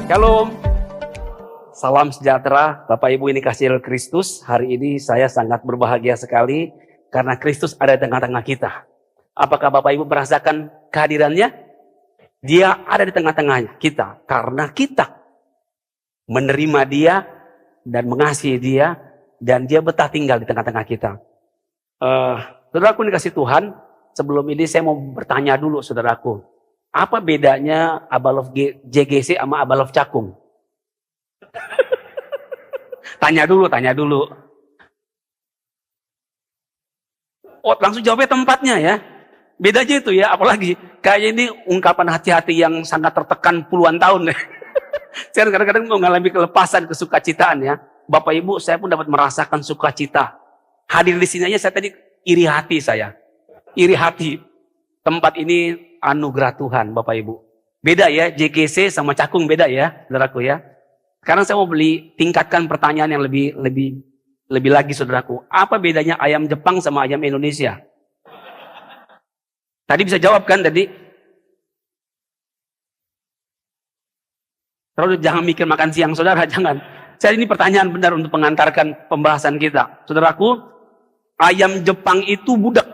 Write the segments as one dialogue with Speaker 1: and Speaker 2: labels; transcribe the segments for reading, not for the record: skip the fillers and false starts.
Speaker 1: Shalom, salam sejahtera Bapak Ibu ini kasih Kristus. Hari ini saya sangat berbahagia sekali karena Kristus ada di tengah-tengah kita. Apakah Bapak Ibu merasakan kehadirannya? Dia ada di tengah-tengah kita karena kita menerima dia dan mengasihi dia dan dia betah tinggal di tengah-tengah kita. Saudaraku dikasih Tuhan, sebelum ini saya mau bertanya dulu saudaraku. Apa bedanya Abalov JGC sama Abalov Cakung? Tanya dulu. Oh, langsung jawabnya tempatnya ya. Beda aja itu ya, apalagi kayak ini ungkapan hati-hati yang sangat tertekan puluhan tahun ya. Saya kadang-kadang mengalami kelepasan, kesukacitaan ya. Bapak Ibu, saya pun dapat merasakan sukacita. Hadir di sini aja saya tadi iri hati saya. Iri hati. Tempat ini anugerah Tuhan, Bapak Ibu. Beda ya, JGC sama Cakung beda ya, saudaraku ya. Sekarang saya mau tingkatkan pertanyaan yang lebih lagi, saudaraku. Apa bedanya ayam Jepang sama ayam Indonesia? Tadi bisa jawab kan tadi? Terus jangan mikir makan siang, saudara, jangan. Saya ini pertanyaan benar untuk mengantarkan pembahasan kita. Saudaraku, ayam Jepang itu budak.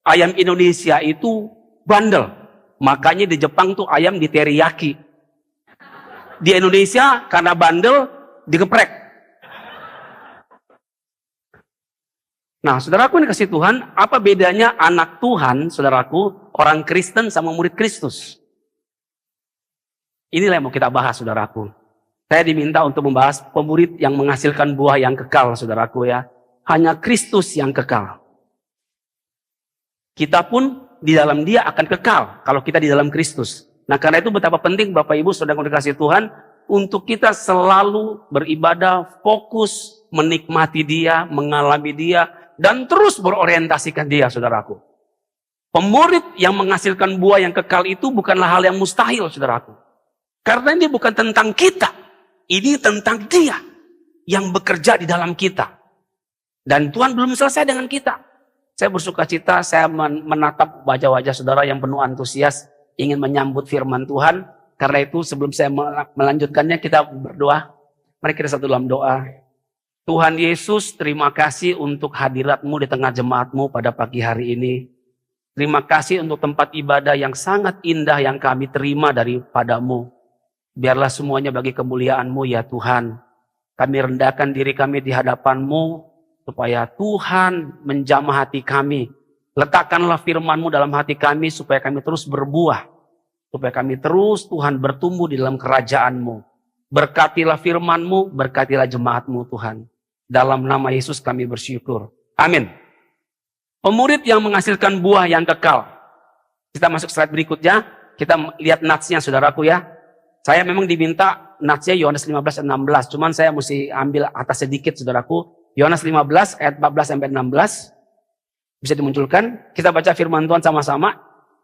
Speaker 1: Ayam Indonesia itu bandel. Makanya di Jepang tuh ayam diteriyaki. Di Indonesia karena bandel digeprek. Nah, saudaraku dikasih Tuhan, apa bedanya anak Tuhan, saudaraku, orang Kristen sama murid Kristus? Inilah yang mau kita bahas, saudaraku. Saya diminta untuk membahas pemurid yang menghasilkan buah yang kekal, saudaraku ya. Hanya Kristus yang kekal. Kita pun di dalam dia akan kekal kalau kita di dalam Kristus. Nah, karena itu betapa penting Bapak Ibu saudara dikasih Tuhan untuk kita selalu beribadah, fokus menikmati dia, mengalami dia, dan terus berorientasikan dia, saudaraku. Pemurid yang menghasilkan buah yang kekal itu bukanlah hal yang mustahil, saudaraku. Karena ini bukan tentang kita, ini tentang dia yang bekerja di dalam kita. Dan Tuhan belum selesai dengan kita. Saya bersuka cita, saya menatap wajah-wajah saudara yang penuh antusias, ingin menyambut firman Tuhan. Karena itu sebelum saya melanjutkannya, kita berdoa. Mari kita satu dalam doa. Tuhan Yesus, terima kasih untuk hadirat-Mu di tengah jemaat-Mu pada pagi hari ini. Terima kasih untuk tempat ibadah yang sangat indah yang kami terima daripada-Mu. Biarlah semuanya bagi kemuliaan-Mu ya Tuhan. Kami rendahkan diri kami di hadapan-Mu, supaya Tuhan menjamah hati kami. Letakkanlah firman-Mu dalam hati kami supaya kami terus berbuah. Supaya kami terus Tuhan bertumbuh di dalam kerajaan-Mu. Berkatilah firman-Mu, berkatilah jemaat-Mu Tuhan. Dalam nama Yesus kami bersyukur. Amin. Pemurid yang menghasilkan buah yang kekal. Kita masuk slide berikutnya. Kita lihat natsnya saudaraku ya. Saya memang diminta natsnya Yohanes 15-16. Cuman saya mesti ambil atas sedikit saudaraku. Yohanes 15 ayat 14-16 bisa dimunculkan. Kita baca firman Tuhan sama-sama.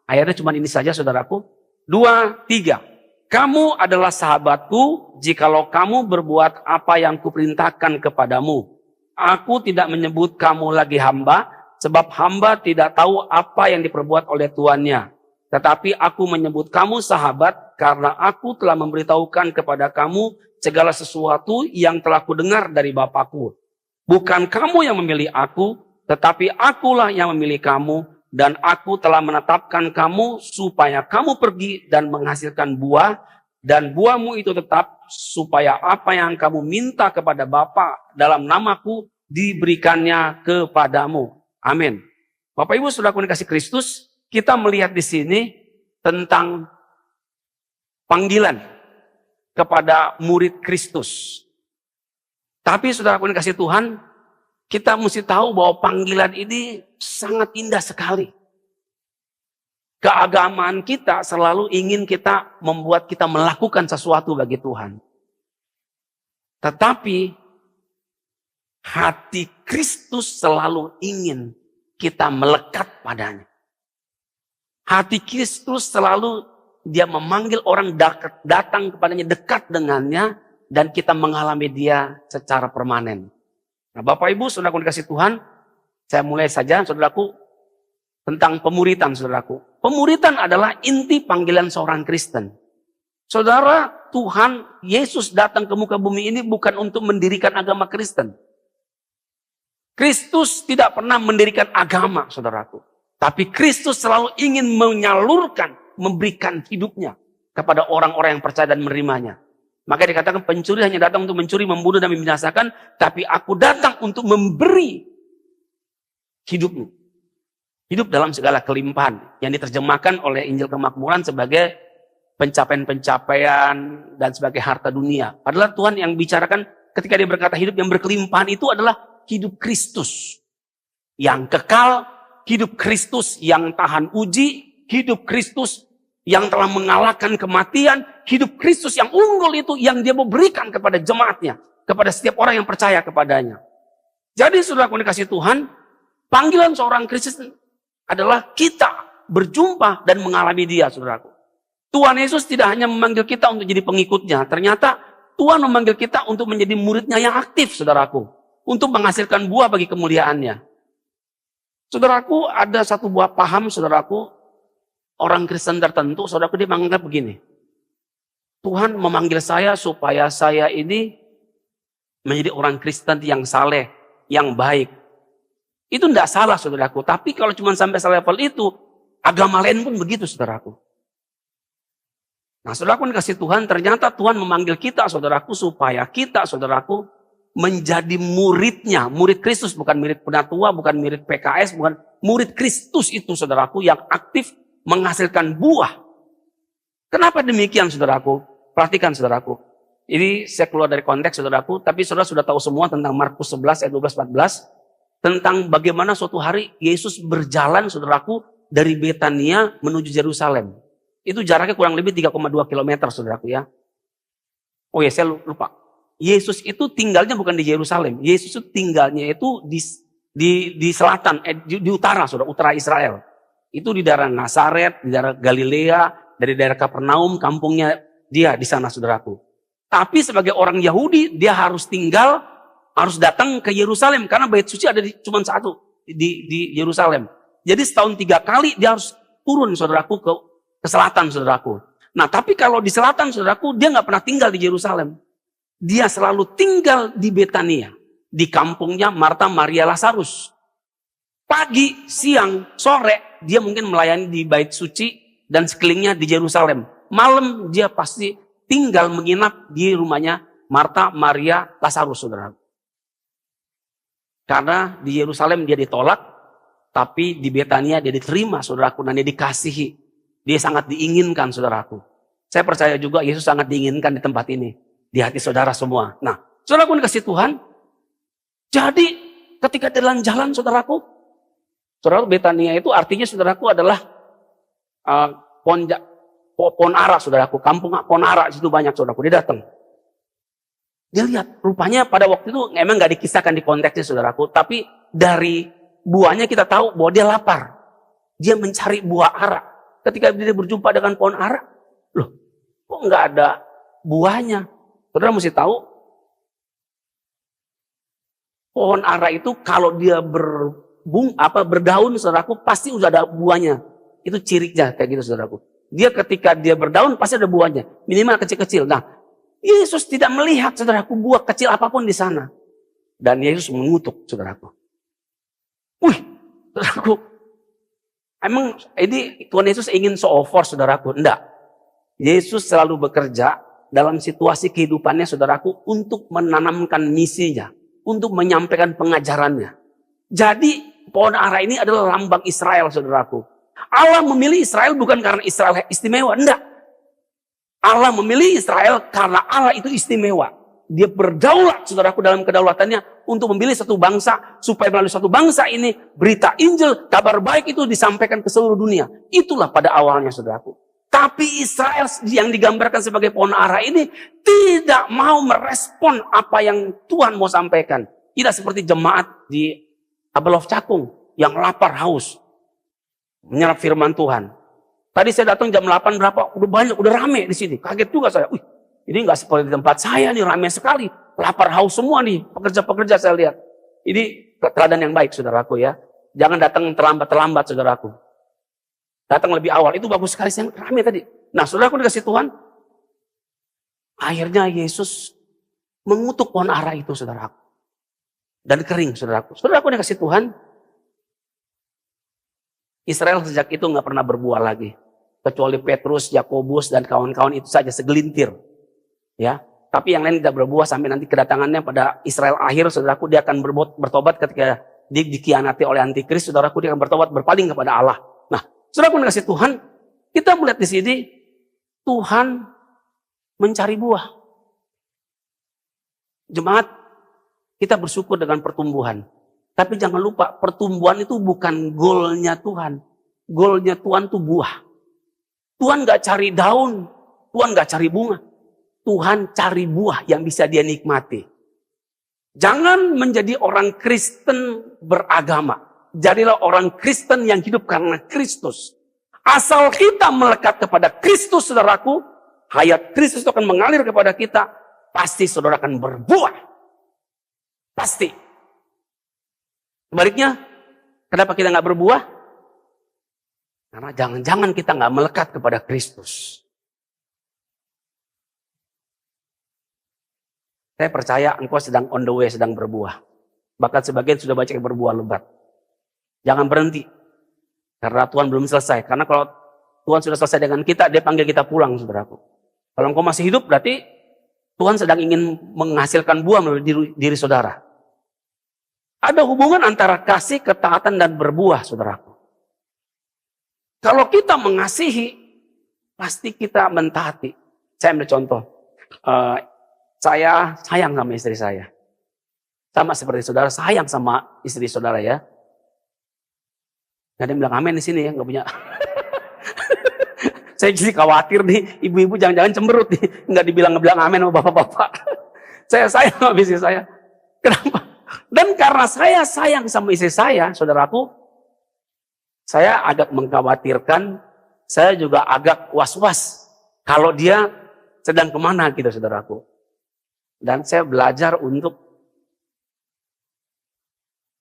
Speaker 1: Ayatnya cuma ini saja saudaraku. 2, 3. Kamu adalah sahabatku jikalau kamu berbuat apa yang kuperintahkan kepadamu. Aku tidak menyebut kamu lagi hamba, sebab hamba tidak tahu apa yang diperbuat oleh tuannya. Tetapi aku menyebut kamu sahabat karena aku telah memberitahukan kepada kamu segala sesuatu yang telah kudengar dari Bapakku. Bukan kamu yang memilih aku, tetapi akulah yang memilih kamu, dan aku telah menetapkan kamu supaya kamu pergi dan menghasilkan buah, dan buahmu itu tetap, supaya apa yang kamu minta kepada Bapa dalam namaku diberikannya kepadamu. Amin. Bapak Ibu saudaraku dikasih Kristus, kita melihat di sini tentang panggilan kepada murid Kristus. Tapi saudaraku dikasih Tuhan, kita mesti tahu bahwa panggilan ini sangat indah sekali. Keagamaan kita selalu ingin kita membuat kita melakukan sesuatu bagi Tuhan. Tetapi hati Kristus selalu ingin kita melekat padanya. Hati Kristus selalu dia memanggil orang datang kepadanya, dekat dengannya, dan kita mengalami dia secara permanen. Nah, Bapak Ibu, saudaraku dikasih Tuhan, saya mulai saja, saudaraku, tentang pemuritan, saudaraku. Pemuritan adalah inti panggilan seorang Kristen. Saudara Tuhan Yesus datang ke muka bumi ini bukan untuk mendirikan agama Kristen. Kristus tidak pernah mendirikan agama, saudaraku. Tapi Kristus selalu ingin menyalurkan, memberikan hidupnya kepada orang-orang yang percaya dan menerimanya. Maka dikatakan pencuri hanya datang untuk mencuri, membunuh, dan membinasakan. Tapi aku datang untuk memberi hidupmu. Hidup dalam segala kelimpahan. Yang diterjemahkan oleh Injil Kemakmuran sebagai pencapaian-pencapaian dan sebagai harta dunia. Padahal Tuhan yang bicarakan ketika dia berkata hidup yang berkelimpahan itu adalah hidup Kristus. Yang kekal, hidup Kristus yang tahan uji, hidup Kristus yang telah mengalahkan kematian, hidup Kristus yang unggul itu yang dia mau berikan kepada jemaatnya, kepada setiap orang yang percaya kepadanya. Jadi saudaraku dikasih Tuhan, panggilan seorang Kristen adalah kita berjumpa dan mengalami dia, saudaraku. Tuhan Yesus tidak hanya memanggil kita untuk jadi pengikutnya, ternyata Tuhan memanggil kita untuk menjadi muridnya yang aktif, saudaraku, untuk menghasilkan buah bagi kemuliaannya. Saudaraku, ada satu buah paham, saudaraku, orang Kristen tertentu, saudaraku, dia menganggap begini. Tuhan memanggil saya supaya saya ini menjadi orang Kristen yang saleh, yang baik. Itu tidak salah, saudaraku. Tapi kalau cuma sampai level itu, agama lain pun begitu, saudaraku. Nah, saudaraku dikasih Tuhan, ternyata Tuhan memanggil kita, saudaraku, supaya kita, saudaraku, menjadi muridnya. Murid Kristus, bukan murid penatua, bukan murid PKS, bukan murid Kristus itu, saudaraku, yang aktif menghasilkan buah. Kenapa demikian, saudaraku? Perhatikan, saudaraku. Ini saya keluar dari konteks, saudaraku, tapi saudara sudah tahu semua tentang Markus 11 ayat 12-14, tentang bagaimana suatu hari Yesus berjalan, saudaraku, dari Betania menuju Yerusalem. Itu jaraknya kurang lebih 3,2 km, saudaraku ya. Oh ya, saya lupa. Yesus itu tinggalnya bukan di Yerusalem. Yesus itu tinggalnya itu di selatan, di utara, saudara, utara Israel. Itu di daerah Nazaret, di daerah Galilea, dari daerah Kapernaum, kampungnya dia di sana, saudaraku. Tapi sebagai orang Yahudi, dia harus harus datang ke Yerusalem, karena bait suci ada cuma satu, di Yerusalem. Jadi setahun 3 kali dia harus turun, saudaraku, ke selatan, saudaraku. Nah, tapi kalau di selatan, saudaraku, dia nggak pernah tinggal di Yerusalem. Dia selalu tinggal di Betania, di kampungnya Marta, Maria, Lazarus. Pagi, siang, sore, dia mungkin melayani di bait suci dan sekelilingnya di Yerusalem. Malam dia pasti tinggal menginap di rumahnya Marta, Maria, Lazarus, saudara. Karena di Yerusalem dia ditolak, tapi di Betania dia diterima, saudaraku, dan dia dikasihi. Dia sangat diinginkan, saudaraku. Saya percaya juga Yesus sangat diinginkan di tempat ini, di hati saudara semua. Nah, saudaraku dikasih Tuhan. Jadi ketika jalan-jalan, saudaraku, Betania itu artinya, saudaraku, adalah Ponara, saudaraku, kampung Ponara, situ banyak, saudaraku. Dia datang. Dia lihat, rupanya pada waktu itu memang nggak dikisahkan di konteksnya, saudaraku, tapi dari buahnya kita tahu bahwa dia lapar. Dia mencari buah ara. Ketika dia berjumpa dengan pohon ara, loh, kok nggak ada buahnya? Saudara mesti tahu, pohon ara itu kalau dia berdaun, saudaraku, pasti sudah ada buahnya. Itu cirinya kayak gitu, saudaraku. Dia ketika dia berdaun pasti ada buahnya, minimal kecil-kecil. Nah, Yesus tidak melihat, saudaraku, buah kecil apapun di sana. Dan Yesus mengutuk, saudaraku. Wih, saudaraku, emang ini Tuhan Yesus ingin show off, saudaraku? Enggak. Yesus selalu bekerja dalam situasi kehidupannya, saudaraku, untuk menanamkan misinya, untuk menyampaikan pengajarannya. Jadi pohon ara ini adalah lambang Israel, saudaraku. Allah memilih Israel bukan karena Israel istimewa, enggak. Allah memilih Israel karena Allah itu istimewa. Dia berdaulat, saudaraku, dalam kedaulatannya untuk memilih satu bangsa, supaya melalui satu bangsa ini berita Injil, kabar baik itu disampaikan ke seluruh dunia. Itulah pada awalnya, saudaraku. Tapi Israel yang digambarkan sebagai pohon ara ini tidak mau merespon apa yang Tuhan mau sampaikan. Tidak seperti jemaat di Abelov Cakung yang lapar haus menyerap firman Tuhan. Tadi saya datang jam 8 berapa, udah banyak, udah rame di sini. Kaget juga saya. Wih, ini nggak seperti di tempat saya nih, rame sekali. Lapar haus semua nih, pekerja-pekerja saya lihat. Ini keadaan yang baik, saudaraku ya. Jangan datang terlambat, saudaraku. Datang lebih awal, itu bagus sekali, saya rame tadi. Nah, saudaraku dikasih Tuhan. Akhirnya Yesus mengutuk pohon ara itu, saudaraku. Dan kering, saudaraku. Saudaraku yang kasih Tuhan, Israel sejak itu nggak pernah berbuah lagi. Kecuali Petrus, Yakobus, dan kawan-kawan itu saja segelintir. Ya, tapi yang lain tidak berbuah sampai nanti kedatangannya pada Israel akhir, saudaraku, dia akan bertobat ketika dia dikhianati oleh antikris, saudaraku, dia akan bertobat berpaling kepada Allah. Nah, saudaraku yang kasih Tuhan, kita melihat di sini Tuhan mencari buah. Jemaat, kita bersyukur dengan pertumbuhan. Tapi jangan lupa, pertumbuhan itu bukan goalnya Tuhan. Goalnya Tuhan itu buah. Tuhan gak cari daun, Tuhan gak cari bunga. Tuhan cari buah yang bisa dia nikmati. Jangan menjadi orang Kristen beragama. Jadilah orang Kristen yang hidup karena Kristus. Asal kita melekat kepada Kristus, saudaraku, hayat Kristus itu akan mengalir kepada kita. Pasti saudara akan berbuah. Pasti. Sebaliknya, kenapa kita nggak berbuah? Karena jangan-jangan kita nggak melekat kepada Kristus. Saya percaya engkau sedang on the way, sedang berbuah. Bahkan sebagian sudah banyak yang berbuah lebat. Jangan berhenti. Karena Tuhan belum selesai. Karena kalau Tuhan sudah selesai dengan kita, dia panggil kita pulang, saudaraku. Kalau engkau masih hidup, berarti Tuhan sedang ingin menghasilkan buah melalui diri saudara. Ada hubungan antara kasih, ketaatan, dan berbuah, saudaraku. Kalau kita mengasihi, pasti kita mentaati. Saya ambil contoh. Saya sayang sama istri saya. Sama seperti saudara sayang sama istri saudara ya. Gak ada yang bilang amin di sini ya, nggak punya. Saya jadi khawatir nih, ibu-ibu jangan-jangan cemberut nih, nggak dibilang amin sama bapak-bapak. Saya sayang sama istri saya. Kenapa? Dan karena saya sayang sama istri saya, saudaraku, saya agak mengkhawatirkan, saya juga agak was-was kalau dia sedang kemana gitu, saudaraku. Dan saya belajar untuk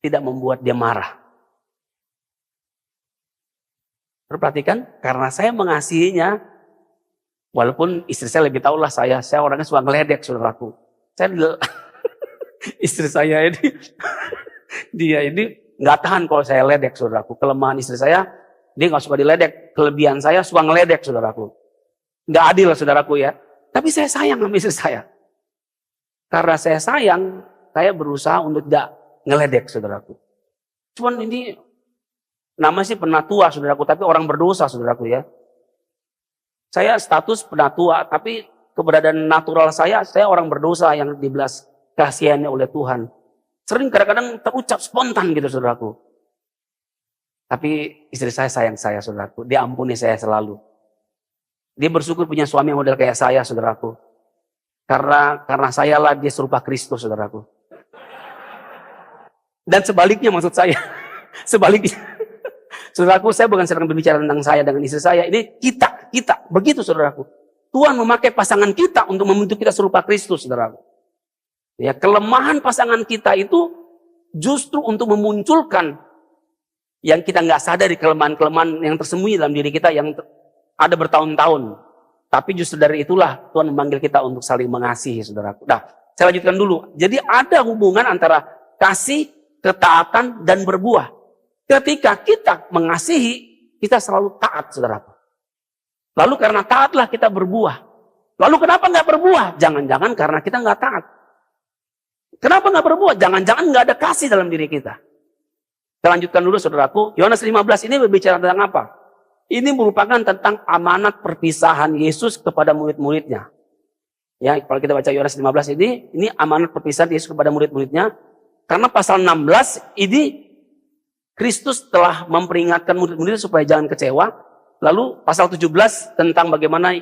Speaker 1: tidak membuat dia marah. Perhatikan, karena saya mengasihinya, walaupun istri saya lebih tahu lah saya orangnya suka ngeledek, saudaraku. Saya istri saya ini, dia ini nggak tahan kalau saya ledek, saudaraku. Kelemahan istri saya, dia nggak suka diledek. Kelebihan saya suka ngeledek, saudaraku. Nggak adil, saudaraku ya. Tapi saya sayang sama istri saya. Karena saya sayang, saya berusaha untuk tidak ngeledek, saudaraku. Cuman ini nama sih penatua, saudaraku, tapi orang berdosa, saudaraku ya. Saya status penatua, tapi keberadaan natural saya orang berdosa yang dibelas kasihannya oleh Tuhan. Sering kadang-kadang terucap spontan gitu, saudaraku. Tapi istri saya sayang saya, saudaraku. Dia ampuni saya selalu. Dia bersyukur punya suami yang model kayak saya, saudaraku. Karena saya lah dia serupa Kristus, saudaraku. Dan sebaliknya maksud saya. Sebaliknya. Saudaraku, saya bukan sedang berbicara tentang saya dengan istri saya. Ini kita. Begitu, saudaraku. Tuhan memakai pasangan kita untuk membentuk kita serupa Kristus, saudaraku. Ya, kelemahan pasangan kita itu justru untuk memunculkan yang kita nggak sadari, kelemahan-kelemahan yang tersembunyi dalam diri kita yang ada bertahun-tahun. Tapi justru dari itulah Tuhan memanggil kita untuk saling mengasihi, saudaraku. Nah, saya lanjutkan dulu. Jadi ada hubungan antara kasih, ketaatan, dan berbuah. Ketika kita mengasihi, kita selalu taat, saudaraku. Lalu karena taatlah kita berbuah. Lalu kenapa nggak berbuah? Jangan-jangan karena kita nggak taat. Kenapa nggak berbuah? Jangan-jangan nggak ada kasih dalam diri kita. Kita lanjutkan dulu, saudaraku. Yohanes 15 ini berbicara tentang apa? Ini merupakan tentang amanat perpisahan Yesus kepada murid-muridnya. Ya, kalau kita baca Yohanes 15 ini amanat perpisahan Yesus kepada murid-muridnya. Karena pasal 16 ini Kristus telah memperingatkan murid-muridnya supaya jangan kecewa. Lalu pasal 17 tentang bagaimana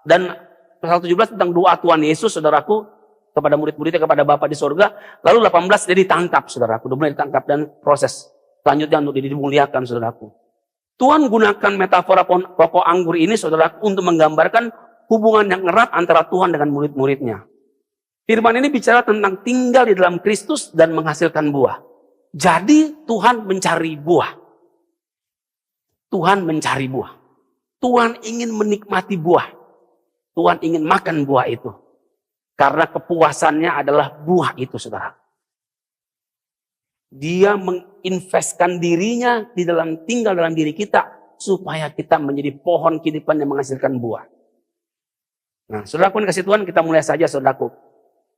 Speaker 1: dan pasal 17 tentang doa Tuhan Yesus, saudaraku, kepada murid-muridnya, kepada Bapa di sorga. Lalu 18 dia ditangkap, saudaraku. Dia ditangkap dan proses selanjutnya untuk dimuliakan, saudaraku. Tuhan gunakan metafora pokok anggur ini, saudaraku, untuk menggambarkan hubungan yang erat antara Tuhan dengan murid-muridnya. Firman ini bicara tentang tinggal di dalam Kristus dan menghasilkan buah. Jadi Tuhan mencari buah. Tuhan mencari buah. Tuhan ingin menikmati buah. Tuhan ingin makan buah itu. Karena kepuasannya adalah buah itu, saudara. Dia menginvestkan dirinya tinggal dalam diri kita supaya kita menjadi pohon kehidupan yang menghasilkan buah. Nah, saudaraku yang kasih Tuhan, kita mulai saja, saudaraku.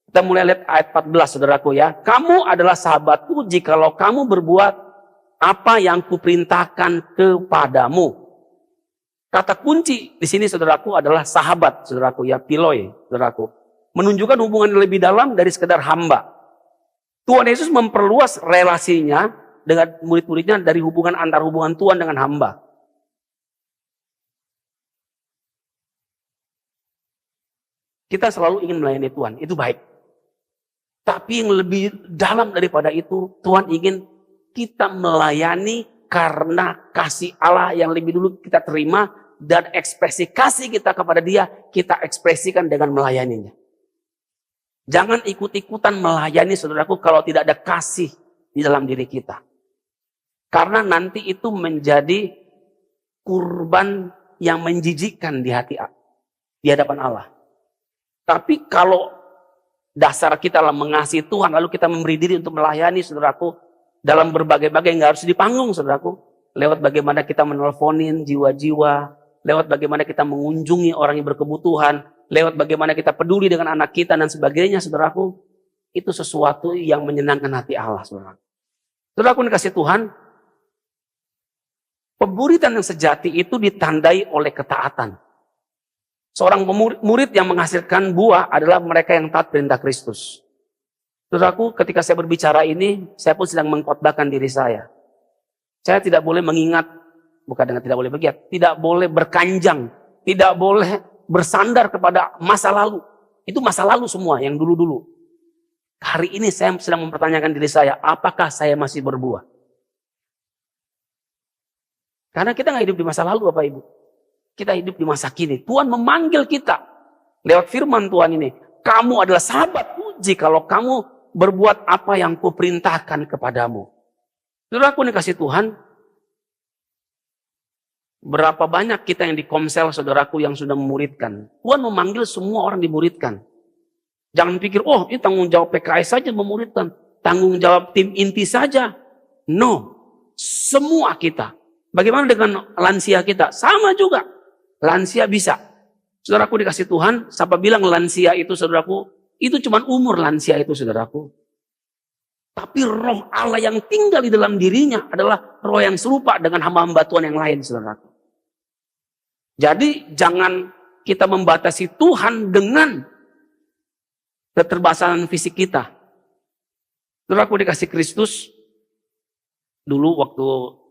Speaker 1: Kita mulai lihat ayat 14, saudaraku ya. Kamu adalah sahabatku jikalau kamu berbuat apa yang kuperintahkan kepadamu. Kata kunci di sini, saudaraku, adalah sahabat, saudaraku ya, piloi, saudaraku. Menunjukkan hubungan lebih dalam dari sekedar hamba. Tuhan Yesus memperluas relasinya dengan murid-muridnya dari antar hubungan Tuhan dengan hamba. Kita selalu ingin melayani Tuhan, itu baik. Tapi yang lebih dalam daripada itu, Tuhan ingin kita melayani karena kasih Allah yang lebih dulu kita terima, dan ekspresi kasih kita kepada Dia, kita ekspresikan dengan melayaninya. Jangan ikut-ikutan melayani, saudaraku, kalau tidak ada kasih di dalam diri kita. Karena nanti itu menjadi kurban yang menjijikkan di hadapan Allah. Tapi kalau dasar kita adalah mengasihi Tuhan, lalu kita memberi diri untuk melayani, saudaraku, dalam berbagai-bagai, nggak harus di panggung, saudaraku. Lewat bagaimana kita menelponin jiwa-jiwa, lewat bagaimana kita mengunjungi orang yang berkebutuhan, lewat bagaimana kita peduli dengan anak kita dan sebagainya, saudaraku. Itu sesuatu yang menyenangkan hati Allah, saudaraku. Saudaraku dikasih Tuhan, pemuridan yang sejati itu ditandai oleh ketaatan. Seorang murid yang menghasilkan buah adalah mereka yang taat perintah Kristus. Saudaraku, ketika saya berbicara ini, saya pun sedang mengkhotbahkan diri saya. Saya tidak boleh mengingat, bukan dengan tidak boleh begitu, tidak boleh berkanjang, tidak boleh bersandar kepada masa lalu. Itu masa lalu semua, yang dulu-dulu. Hari ini saya sedang mempertanyakan diri saya, apakah saya masih berbuah? Karena kita nggak hidup di masa lalu, Bapak Ibu. Kita hidup di masa kini. Tuhan memanggil kita lewat firman Tuhan ini. Kamu adalah sahabatku jikalau kamu berbuat apa yang kuperintahkan kepadamu. Saudaraku dikasih Tuhan, berapa banyak kita yang di Komsel, saudaraku, yang sudah memuridkan. Tuhan memanggil semua orang dimuridkan. Jangan pikir, oh ini tanggung jawab PKS saja memuridkan. Tanggung jawab tim inti saja. No. Semua kita. Bagaimana dengan lansia kita? Sama juga. Lansia bisa. Saudaraku dikasih Tuhan, siapa bilang lansia itu, saudaraku, itu cuma umur lansia itu, saudaraku. Tapi roh Allah yang tinggal di dalam dirinya adalah roh yang serupa dengan hamba-hamba Tuhan yang lain, saudaraku. Jadi jangan kita membatasi Tuhan dengan keterbatasan fisik kita. Saudaraku dikasih Kristus, dulu waktu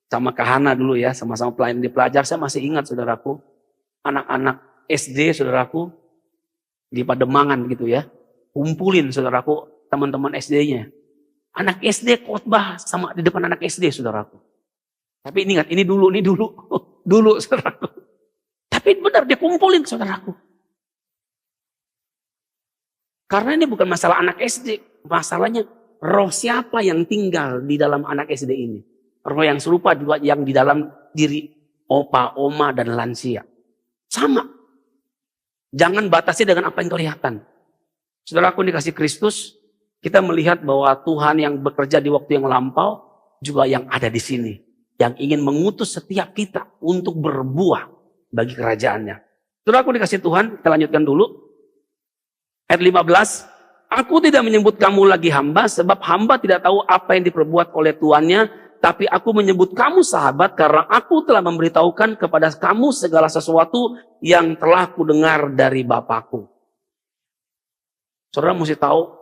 Speaker 1: sama Kahana dulu ya, sama-sama pelayan di pelajar, saya masih ingat, saudaraku, anak-anak SD, saudaraku, di Pademangan gitu ya, kumpulin, saudaraku, teman-teman SD-nya. Anak SD khotbah sama di depan anak SD, saudaraku. Tapi ingat, ini dulu, dulu, saudaraku. Tapi benar, dia kumpulin, saudaraku. Karena ini bukan masalah anak SD, masalahnya roh siapa yang tinggal di dalam anak SD ini. Roh yang serupa juga yang di dalam diri opa, oma, dan lansia. Sama. Jangan batasi dengan apa yang kelihatan. Saudaraku dikasih Kristus, kita melihat bahwa Tuhan yang bekerja di waktu yang lampau, juga yang ada di sini. Yang ingin mengutus setiap kita untuk berbuah bagi kerajaannya. Saudaraku dikasih Tuhan, kita lanjutkan dulu. Ayat 15. Aku tidak menyebut kamu lagi hamba, sebab hamba tidak tahu apa yang diperbuat oleh tuannya. Tapi aku menyebut kamu sahabat karena aku telah memberitahukan kepada kamu segala sesuatu yang telah kudengar dari Bapakku. Saudara mesti tahu,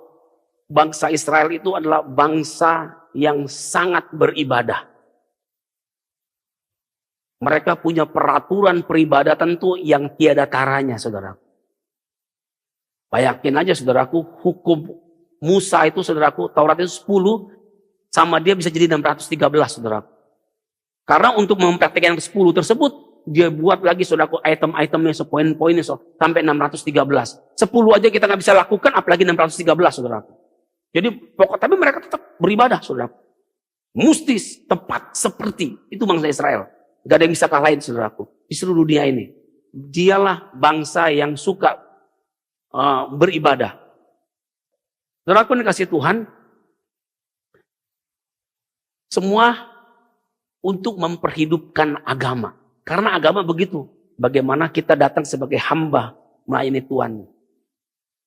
Speaker 1: bangsa Israel itu adalah bangsa yang sangat beribadah. Mereka punya peraturan peribadatan itu yang tiada taranya, saudara. Bayangin aja, saudaraku, hukum Musa itu, saudaraku, Taurat itu 10, sama dia bisa jadi 613, saudara. Karena untuk mempraktikkan yang 10 tersebut, dia buat lagi, saudaraku, item-itemnya, poin-poinnya, sampai 613. 10 aja kita nggak bisa lakukan, apalagi 613, saudara. Jadi, tapi mereka tetap beribadah, saudara. Mustis, tepat, seperti. Itu bangsa Israel. Gak ada yang bisa kalahin saudaraku. Di seluruh dunia ini. Dialah bangsa yang suka beribadah. Saudaraku yang dikasihi Tuhan, semua untuk memperhidupkan agama. Karena agama begitu. Bagaimana kita datang sebagai hamba melayani Tuhan.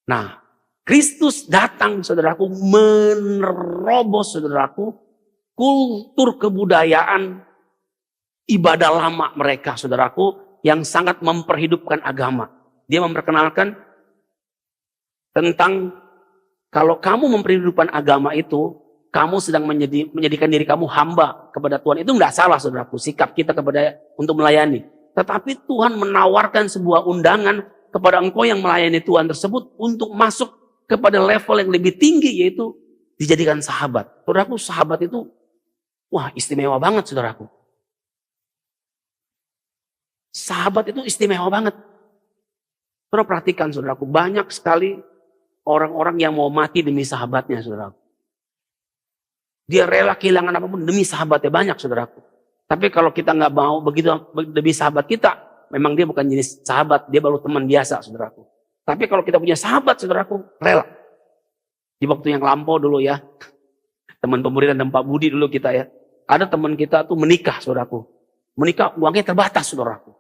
Speaker 1: Nah, Kristus datang, saudaraku, menerobos, saudaraku, kultur kebudayaan ibadah lama mereka, saudaraku, yang sangat memperhidupkan agama. Dia memperkenalkan tentang kalau kamu memperhidupkan agama itu, kamu sedang menjadikan diri kamu hamba kepada Tuhan. Itu enggak salah, saudaraku, sikap kita kepada untuk melayani. Tetapi Tuhan menawarkan sebuah undangan kepada engkau yang melayani Tuhan tersebut untuk masuk kepada level yang lebih tinggi, yaitu dijadikan sahabat. Saudaraku, sahabat itu, wah, istimewa banget, saudaraku. Sahabat itu istimewa banget. Saudara perhatikan, saudaraku, banyak sekali orang-orang yang mau mati demi sahabatnya, saudaraku. Dia rela kehilangan apapun demi sahabatnya, banyak, saudaraku. Tapi kalau kita nggak mau begitu demi sahabat kita, memang dia bukan jenis sahabat, dia baru teman biasa, saudaraku. Tapi kalau kita punya sahabat, saudaraku, rela. Di waktu yang lampau dulu ya, teman pemuridan dan Pak Budi dulu kita ya, ada teman kita tuh menikah, saudaraku. Menikah uangnya terbatas, saudaraku.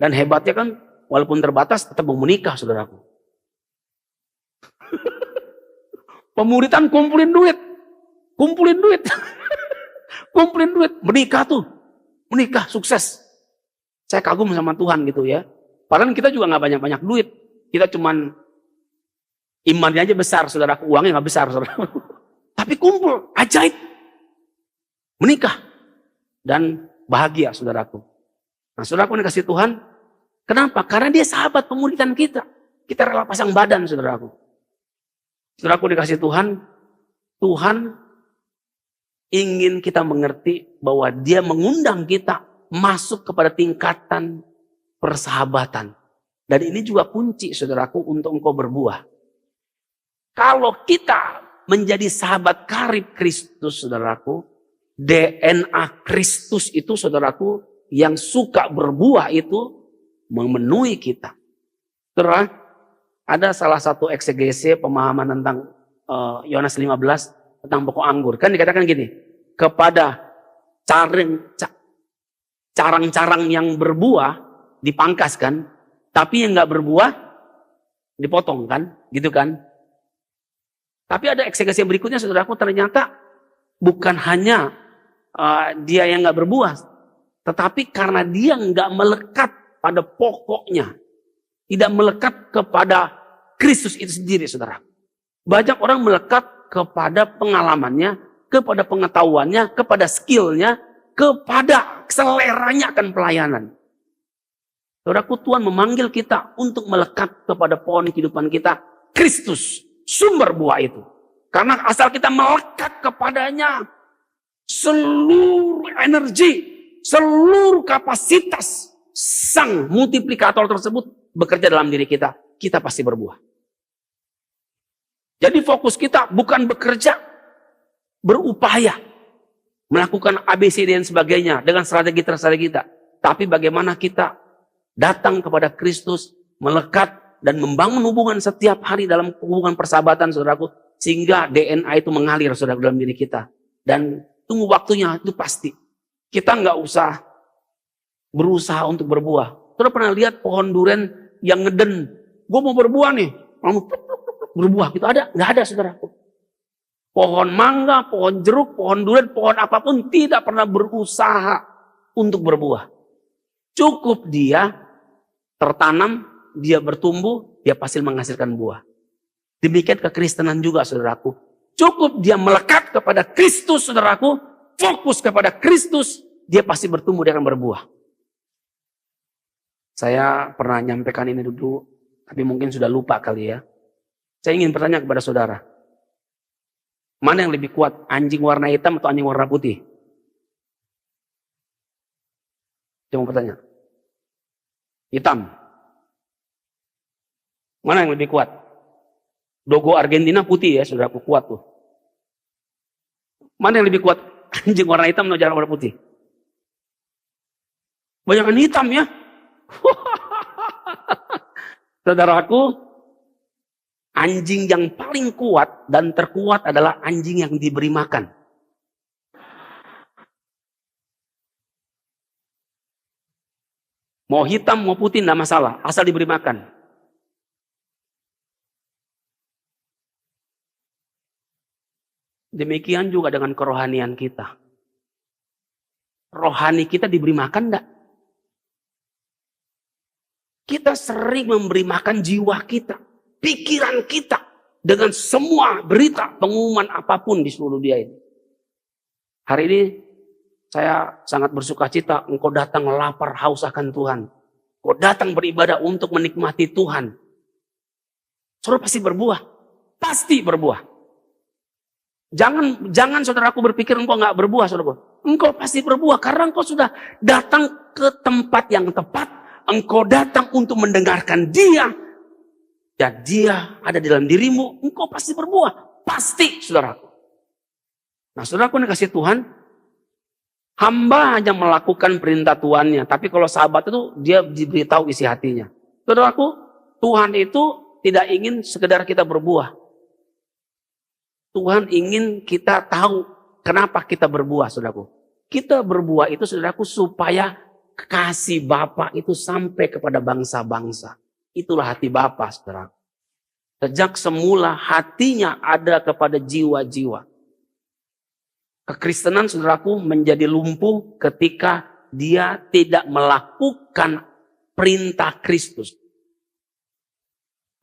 Speaker 1: Dan hebatnya kan, walaupun terbatas tetap mau menikah, saudaraku. Pemuridan kumpulin duit, kumpulin duit, menikah tuh, menikah sukses. Saya kagum sama Tuhan gitu ya. Padahal kita juga nggak banyak-banyak duit, kita cuman imannya aja besar, saudaraku, uangnya nggak besar, saudaraku. Tapi kumpul, ajaib, menikah dan bahagia, saudaraku. Nah, saudaraku yang kasih Tuhan, kenapa? Karena dia sahabat pemuridan kita. Kita rela pasang badan, saudaraku. Saudaraku dikasih Tuhan, Tuhan ingin kita mengerti bahwa dia mengundang kita masuk kepada tingkatan persahabatan. Dan ini juga kunci, saudaraku, untuk engkau berbuah. Kalau kita menjadi sahabat karib Kristus, saudaraku, DNA Kristus itu, saudaraku, yang suka berbuah itu memenuhi kita. Saudara, ada salah satu eksegese pemahaman tentang Yohanes 15 tentang pokok anggur. Kan dikatakan gini, kepada carang-carang yang berbuah dipangkas kan, tapi yang nggak berbuah dipotong kan, gitu kan. Tapi ada eksegese berikutnya, saudaraku, ternyata bukan hanya dia yang nggak berbuah, tetapi karena dia nggak melekat pada pokoknya, tidak melekat kepada Kristus itu sendiri, saudara. Banyak orang melekat kepada pengalamannya, kepada pengetahuannya, kepada skillnya, kepada seleranya akan pelayanan. Saudaraku, Tuhan memanggil kita untuk melekat kepada pohon kehidupan kita, Kristus, sumber buah itu. Karena asal kita melekat kepadanya, seluruh energi, seluruh kapasitas sang multiplikator tersebut bekerja dalam diri kita, kita pasti berbuah. Jadi fokus kita bukan bekerja, berupaya, melakukan ABCD dan sebagainya dengan strategi-strategi kita. Tapi bagaimana kita datang kepada Kristus, melekat dan membangun hubungan setiap hari dalam hubungan persahabatan, saudaraku, sehingga DNA itu mengalir, saudara, dalam diri kita. Dan tunggu waktunya, itu pasti. Kita nggak usah berusaha untuk berbuah. Saudara pernah lihat pohon durian yang ngeden, gue mau berbuah nih, mau berbuah gitu, ada? Nggak ada, saudaraku. Pohon mangga, pohon jeruk, pohon durian, pohon apapun tidak pernah berusaha untuk berbuah. Cukup dia tertanam, dia bertumbuh, dia pasti menghasilkan buah. Demikian kekristenan juga, saudaraku. Cukup dia melekat kepada Kristus, saudaraku, fokus kepada Kristus, dia pasti bertumbuh, dia akan berbuah. Saya pernah nyampaikan ini dulu, tapi mungkin sudah lupa kali ya. Saya ingin bertanya kepada saudara, mana yang lebih kuat, anjing warna hitam atau anjing warna putih? Coba bertanya. Hitam. Mana yang lebih kuat? Logo Argentina putih ya, saudaraku, kuat tuh. Mana yang lebih kuat? Anjing warna hitam atau warna putih? Bayangan hitam ya. Saudaraku, anjing yang paling kuat dan terkuat adalah anjing yang diberi makan. Mau hitam, mau putih, tidak masalah. Asal diberi makan. Demikian juga dengan kerohanian kita. Rohani kita diberi makan enggak? Kita sering memberi makan jiwa kita, pikiran kita, dengan semua berita, pengumuman apapun di seluruh dunia ini. Hari ini saya sangat bersuka cita, engkau datang lapar haus akan Tuhan. Engkau datang beribadah untuk menikmati Tuhan. Saudara pasti berbuah. Pasti berbuah. Jangan saudaraku berpikir engkau nggak berbuah, saudaraku. Engkau pasti berbuah karena engkau sudah datang ke tempat yang tepat. Engkau datang untuk mendengarkan Dia. Dan Dia ada di dalam dirimu. Engkau pasti berbuah. Pasti, saudaraku. Nah, saudaraku dikasih Tuhan. Hamba hanya melakukan perintah tuannya. Tapi kalau sahabat itu, dia diberitahu isi hatinya. Saudaraku, Tuhan itu tidak ingin sekedar kita berbuah. Tuhan ingin kita tahu kenapa kita berbuah, saudaraku. Kita berbuah itu, saudaraku, supaya kasih Bapa itu sampai kepada bangsa-bangsa. Itulah hati Bapa, saudara. Sejak semula hatinya ada kepada jiwa-jiwa. Kekristenan, saudaraku, menjadi lumpuh ketika dia tidak melakukan perintah Kristus.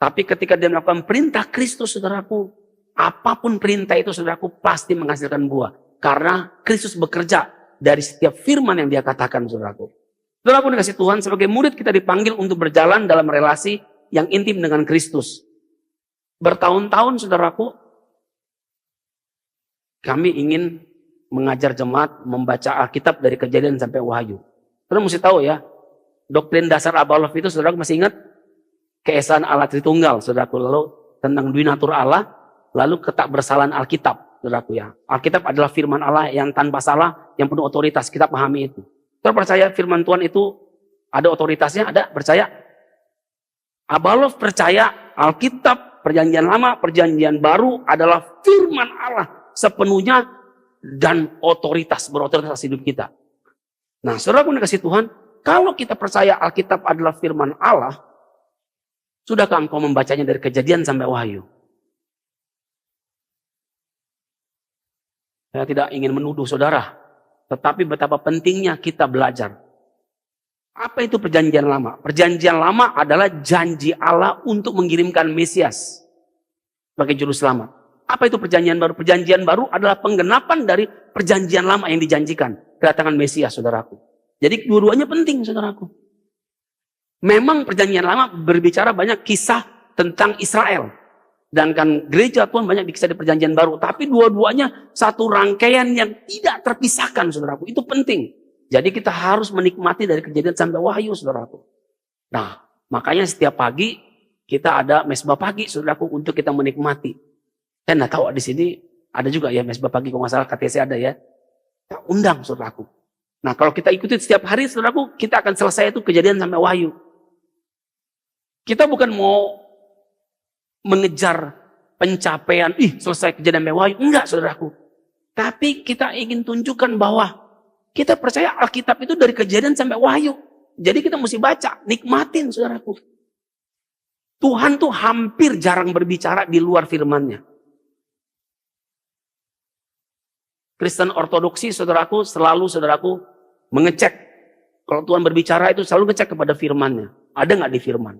Speaker 1: Tapi ketika dia melakukan perintah Kristus, saudaraku, apapun perintah itu, saudaraku, pasti menghasilkan buah. Karena Kristus bekerja dari setiap firman yang dia katakan, saudaraku. Saudaraku dikasih Tuhan, sebagai murid kita dipanggil untuk berjalan dalam relasi yang intim dengan Kristus. Bertahun-tahun, saudaraku, kami ingin mengajar jemaat membaca Alkitab dari Kejadian sampai Wahyu. Saudara mesti tahu ya, doktrin dasar Abalov itu, saudaraku masih ingat? Keesaan Allah Tritunggal, saudaraku. Lalu tentang duinatur Allah, lalu ketakbersalahan Alkitab, saudaraku ya. Alkitab adalah firman Allah yang tanpa salah, yang penuh otoritas. Kita pahami itu. Saudara percaya firman Tuhan itu ada otoritasnya? Ada, percaya? Abalov percaya Alkitab, Perjanjian Lama, Perjanjian Baru adalah firman Allah sepenuhnya dan berotoritas hidup kita. Nah, saudara pun dikasih Tuhan, kalau kita percaya Alkitab adalah firman Allah, sudahkah engkau membacanya dari Kejadian sampai Wahyu? Saya tidak ingin menuduh saudara, tetapi betapa pentingnya kita belajar. Apa itu perjanjian lama? Perjanjian lama adalah janji Allah untuk mengirimkan Mesias sebagai juru selamat. Apa itu perjanjian baru? Perjanjian baru adalah penggenapan dari perjanjian lama yang dijanjikan. Kedatangan Mesias, saudaraku. Jadi dua-duanya penting, saudaraku. Memang perjanjian lama berbicara banyak kisah tentang Israel. Dan kan gereja Tuhan banyak dikisah di perjanjian baru. Tapi dua-duanya satu rangkaian yang tidak terpisahkan, saudaraku. Itu penting. Jadi kita harus menikmati dari Kejadian sampai Wahyu, saudaraku. Nah, makanya setiap pagi kita ada mesbah pagi, saudaraku, untuk kita menikmati. Saya nggak tahu di sini ada juga ya mesbah pagi, kalau nggak salah KTC ada ya. Kita undang, saudaraku. Nah, kalau kita ikuti setiap hari, saudaraku, kita akan selesai itu Kejadian sampai Wahyu. Kita bukan mau mengejar pencapaian, selesai Kejadian sampai Wahyu. Enggak, saudaraku. Tapi kita ingin tunjukkan bahwa kita percaya Alkitab itu dari Kejadian sampai Wahyu. Jadi kita mesti baca, nikmatin, saudaraku. Tuhan tuh hampir jarang berbicara di luar firman-Nya. Kristen Ortodoksi, saudaraku, selalu, saudaraku, mengecek. Kalau Tuhan berbicara itu selalu ngecek kepada firman-Nya. Ada nggak di firman?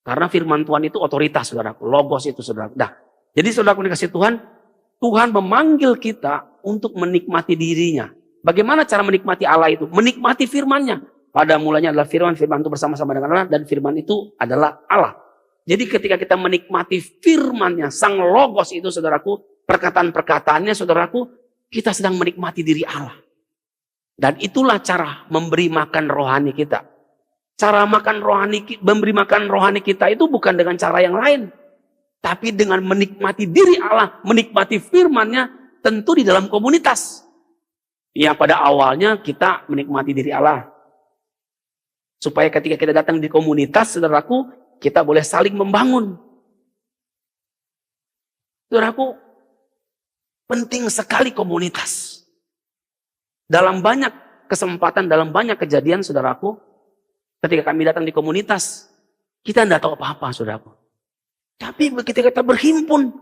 Speaker 1: Karena firman Tuhan itu otoritas, saudaraku. Logos itu, saudaraku. Nah, jadi saudaraku dikasih Tuhan, Tuhan memanggil kita untuk menikmati dirinya. Bagaimana cara menikmati Allah itu? Menikmati firman-Nya. Pada mulanya adalah firman itu bersama-sama dengan Allah, dan firman itu adalah Allah. Jadi ketika kita menikmati firman-Nya, sang logos itu, saudaraku, perkataan-perkataannya, saudaraku, kita sedang menikmati diri Allah. Dan itulah cara memberi makan rohani kita. Cara memberi makan rohani kita itu bukan dengan cara yang lain. Tapi dengan menikmati diri Allah, menikmati firman-Nya, tentu di dalam komunitas. Ya, pada awalnya kita menikmati diri Allah. Supaya ketika kita datang di komunitas, saudaraku, kita boleh saling membangun. Saudaraku, penting sekali komunitas. Dalam banyak kesempatan, dalam banyak kejadian, saudaraku, ketika kami datang di komunitas, kita tidak tahu apa-apa, saudaraku. Tapi ketika kita berhimpun,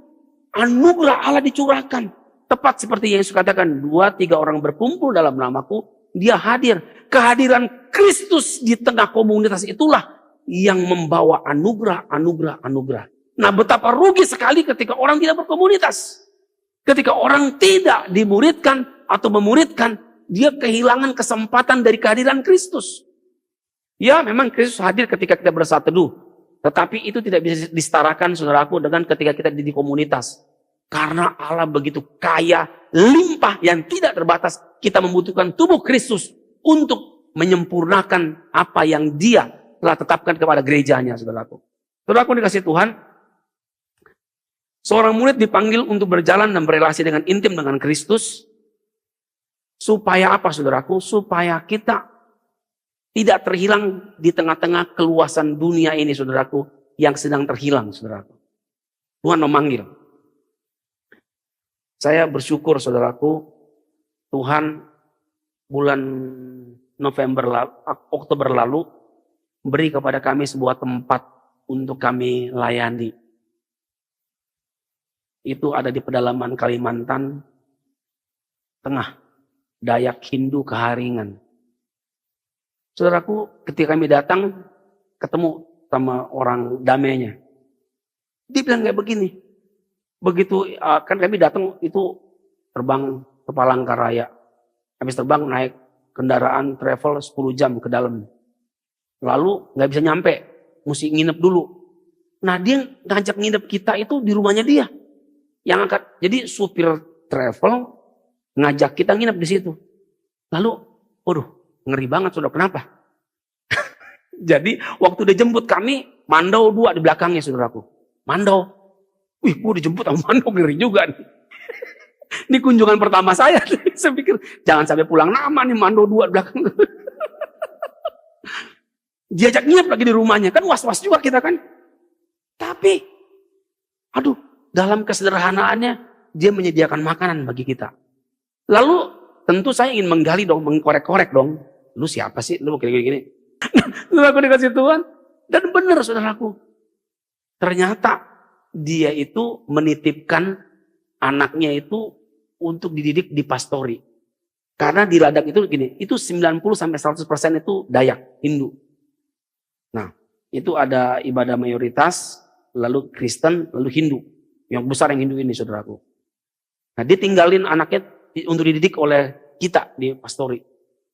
Speaker 1: anugerah Allah dicurahkan. Tepat seperti yang Yesus katakan, 2-3 orang berkumpul dalam namaku, dia hadir. Kehadiran Kristus di tengah komunitas itulah yang membawa anugerah, anugerah, anugerah. Nah, betapa rugi sekali ketika orang tidak berkomunitas. Ketika orang tidak dimuridkan atau memuridkan, dia kehilangan kesempatan dari kehadiran Kristus. Ya, memang Kristus hadir ketika kita bersatu teduh. Tetapi itu tidak bisa disetarakan, saudaraku, dengan ketika kita di komunitas. Karena Allah begitu kaya, limpah yang tidak terbatas. Kita membutuhkan tubuh Kristus untuk menyempurnakan apa yang dia telah tetapkan kepada gerejanya, saudaraku. Saudaraku dikasih Tuhan, seorang murid dipanggil untuk berjalan dan berelasi dengan intim dengan Kristus. Supaya apa, saudaraku? Supaya kita tidak terhilang di tengah-tengah keluasan dunia ini, saudaraku, yang sedang terhilang, saudaraku. Tuhan memanggil. Saya bersyukur, saudaraku, Tuhan bulan Oktober lalu beri kepada kami sebuah tempat untuk kami layani. Itu ada di pedalaman Kalimantan Tengah, Dayak Hindu Keharingan. Saudaraku, ketika kami datang, ketemu sama orang damainya. Dia bilang kayak begini. Begitu, kan kami datang itu terbang ke Palangkaraya. Habis terbang naik kendaraan travel 10 jam ke dalam. Lalu nggak bisa nyampe, mesti nginep dulu. Nah, dia ngajak nginep kita itu di rumahnya dia. Yang angkat, jadi supir travel ngajak kita nginep di situ. Lalu, waduh, ngeri banget, saudara. Kenapa? Jadi waktu dia jemput kami, mandau 2 di belakangnya, saudaraku. Mandau. Wih, gue dijemput sama mandau, ngeri juga nih. Ini kunjungan pertama saya. Saya pikir, jangan sampai pulang nama nih, mandau 2 di belakang. Diajak nginep lagi di rumahnya. Kan was-was juga kita kan. Tapi, aduh, dalam kesederhanaannya, dia menyediakan makanan bagi kita. Lalu, tentu saya ingin menggali dong, mengkorek-korek dong. Lu siapa sih? Lu gini-gini. Lalu aku dikasih Tuhan. Dan benar, saudaraku. Ternyata, dia itu menitipkan anaknya itu untuk dididik di pastori. Karena di Ladak itu gini, itu 90-100% itu Dayak, Hindu. Nah, itu ada ibadah mayoritas, lalu Kristen, lalu Hindu. Yang besar yang Hindu ini, saudaraku. Nah, dia tinggalin anaknya untuk dididik oleh kita di pastori.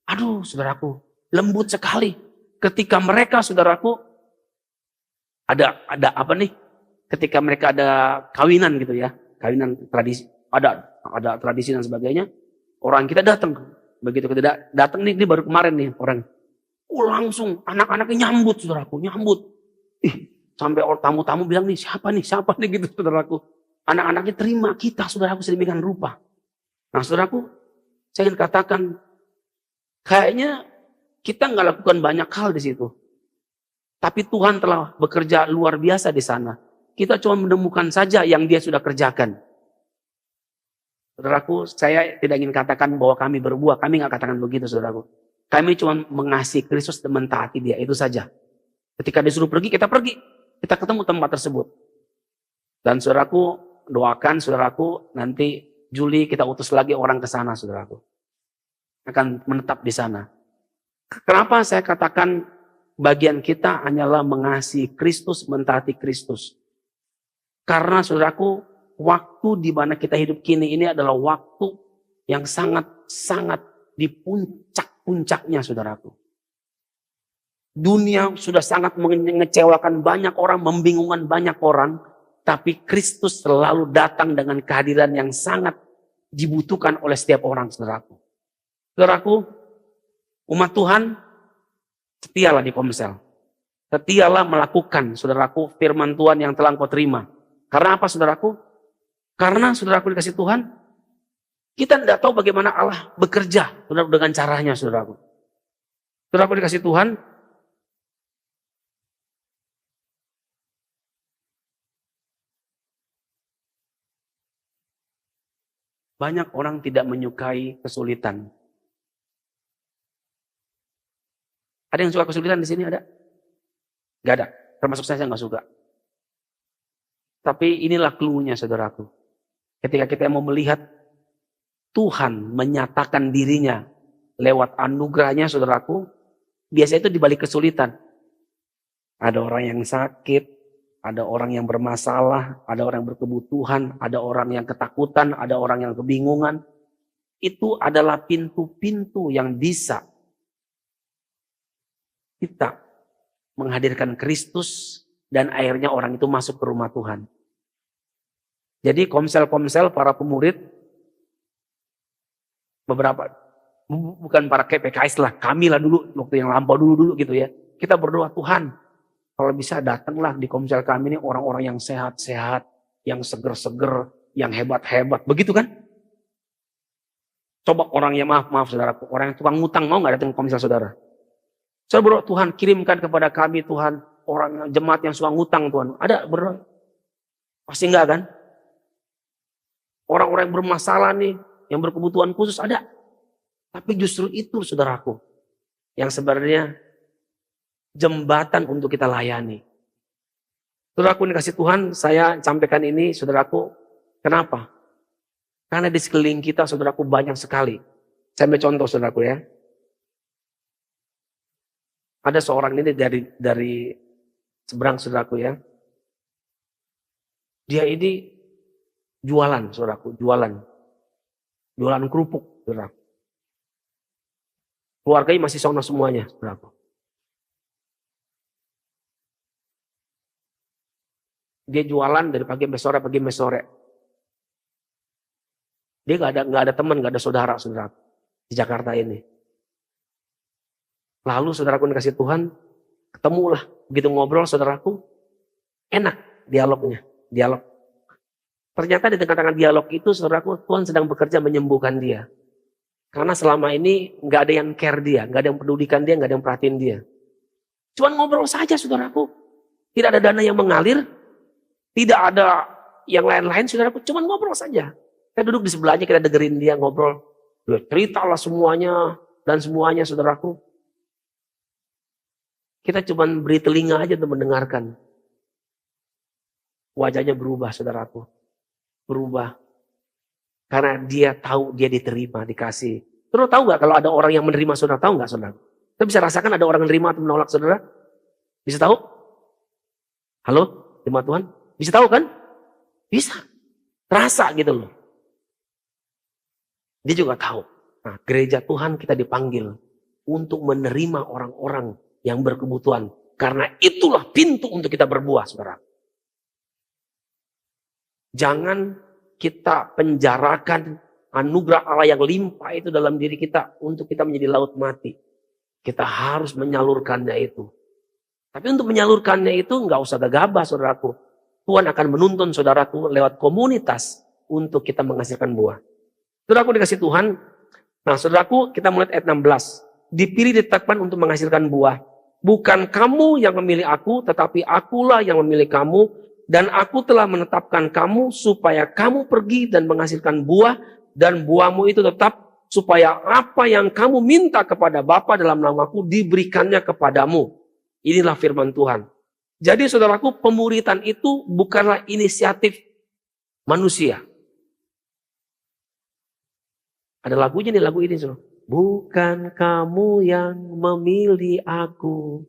Speaker 1: Aduh, saudaraku, lembut sekali. Ketika mereka, saudaraku, ada apa nih? Ketika mereka ada kawinan gitu ya, kawinan tradisi, ada tradisi dan sebagainya, orang kita datang. Begitu kita datang nih, ini baru kemarin nih orang. Langsung anak-anaknya nyambut, saudaraku, nyambut. Sampai tamu-tamu bilang nih, siapa nih gitu, saudaraku. Anak-anaknya terima kita, saudaraku, sedemikian rupa. Nah, saudaraku, saya ingin katakan, kayaknya kita nggak lakukan banyak hal di situ. Tapi Tuhan telah bekerja luar biasa di sana. Kita cuma menemukan saja yang dia sudah kerjakan. Saudaraku, saya tidak ingin katakan bahwa kami berbuah. Kami nggak katakan begitu, saudaraku. Kami cuma mengasihi Kristus dan mentaati dia, itu saja. Ketika disuruh pergi, kita pergi. Kita ketemu tempat tersebut. Dan saudaraku, doakan saudaraku, nanti Juli kita utus lagi orang ke sana, saudaraku. Akan menetap di sana. Kenapa saya katakan bagian kita hanyalah mengasihi Kristus, mentaati Kristus? Karena saudaraku, waktu di mana kita hidup kini ini adalah waktu yang sangat-sangat di puncak-puncaknya, saudaraku. Dunia sudah sangat mengecewakan banyak orang, membingungkan banyak orang. Tapi Kristus selalu datang dengan kehadiran yang sangat dibutuhkan oleh setiap orang, saudaraku. Saudaraku, umat Tuhan, setialah di Komsel. Setialah melakukan, saudaraku, firman Tuhan yang telah engkau terima. Karena apa, saudaraku? Karena, saudaraku, dikasih Tuhan, kita tidak tahu bagaimana Allah bekerja, saudaraku, dengan caranya, saudaraku. Saudaraku, dikasih Tuhan, Banyak orang tidak menyukai kesulitan. Ada yang suka kesulitan di sini? Ada? Gak ada. Termasuk saya nggak suka. Tapi inilah clue-nya, saudaraku. Ketika kita mau melihat Tuhan menyatakan dirinya lewat anugerahnya, saudaraku, biasanya itu di balik kesulitan. Ada orang yang sakit, ada orang yang bermasalah, ada orang yang berkebutuhan, ada orang yang ketakutan, ada orang yang kebingungan. Itu adalah pintu-pintu yang bisa kita menghadirkan Kristus dan akhirnya orang itu masuk ke rumah Tuhan. Jadi komsel-komsel para pemurid, beberapa, bukan para PKS lah, kami lah dulu, waktu yang lampau dulu gitu ya. Kita berdoa, Tuhan, kalau bisa datanglah di komsel kami ini orang-orang yang sehat-sehat, yang seger-seger, yang hebat-hebat. Begitu kan? Coba orang yang maaf saudara, orang yang tukang ngutang mau nggak datang ke komsel saudara? Saya berdoa, Tuhan kirimkan kepada kami Tuhan, orang jemaat yang suka ngutang Tuhan. Ada berdoa? Pasti enggak kan? Orang-orang yang bermasalah nih, yang berkebutuhan khusus ada. Tapi justru itu saudaraku, yang sebenarnya jembatan untuk kita layani. Saudaraku dikasih Tuhan, saya sampaikan ini saudaraku, kenapa? Karena di sekeliling kita saudaraku banyak sekali. Saya ambil contoh saudaraku ya. Ada seorang ini dari seberang saudaraku ya. Dia ini jualan saudaraku, jualan kerupuk saudaraku. Keluarganya masih sono semuanya saudaraku. Dia jualan dari pagi sampai sore. Dia nggak ada teman, nggak ada saudara di Jakarta ini. Lalu saudaraku dikasih Tuhan, ketemulah, begitu ngobrol saudaraku, enak dialognya, dialog. Ternyata di tengah-tengah dialog itu saudaraku, Tuhan sedang bekerja menyembuhkan dia. Karena selama ini nggak ada yang care dia, nggak ada yang pedulikan dia, nggak ada yang perhatiin dia. Cuman ngobrol saja saudaraku, tidak ada dana yang mengalir. Tidak ada yang lain-lain, saudaraku, cuma ngobrol saja. Kita duduk di sebelahnya, kita dengerin dia ngobrol. Dia ceritalah semuanya, dan semuanya, saudaraku. Kita cuma beri telinga aja untuk mendengarkan. Wajahnya berubah, saudaraku. Berubah. Karena dia tahu dia diterima, dikasih. Saudara tahu nggak kalau ada orang yang menerima saudara? Tahu nggak saudara? Kita bisa rasakan ada orang menerima atau menolak saudara? Bisa tahu? Halo, jemaat Tuhan? Bisa tahu kan? Bisa. Terasa gitu loh. Dia juga tahu. Nah, gereja Tuhan kita dipanggil untuk menerima orang-orang yang berkebutuhan. Karena itulah pintu untuk kita berbuah, saudara. Jangan kita penjarakan anugerah Allah yang limpah itu dalam diri kita untuk kita menjadi laut mati. Kita harus menyalurkannya itu. Tapi untuk menyalurkannya itu nggak usah gegabah, saudaraku. Tuhan akan menuntun saudaraku lewat komunitas untuk kita menghasilkan buah. Saudaraku dikasih Tuhan. Nah saudaraku kita mulai ayat 16. Dipilih ditetapkan untuk menghasilkan buah. Bukan kamu yang memilih aku, tetapi akulah yang memilih kamu. Dan aku telah menetapkan kamu supaya kamu pergi dan menghasilkan buah. Dan buahmu itu tetap supaya apa yang kamu minta kepada Bapa dalam namaku diberikannya kepadamu. Inilah firman Tuhan. Jadi saudaraku, pemuritan itu bukanlah inisiatif manusia. Ada lagunya nih, lagu ini. Saudara. Bukan kamu yang memilih aku,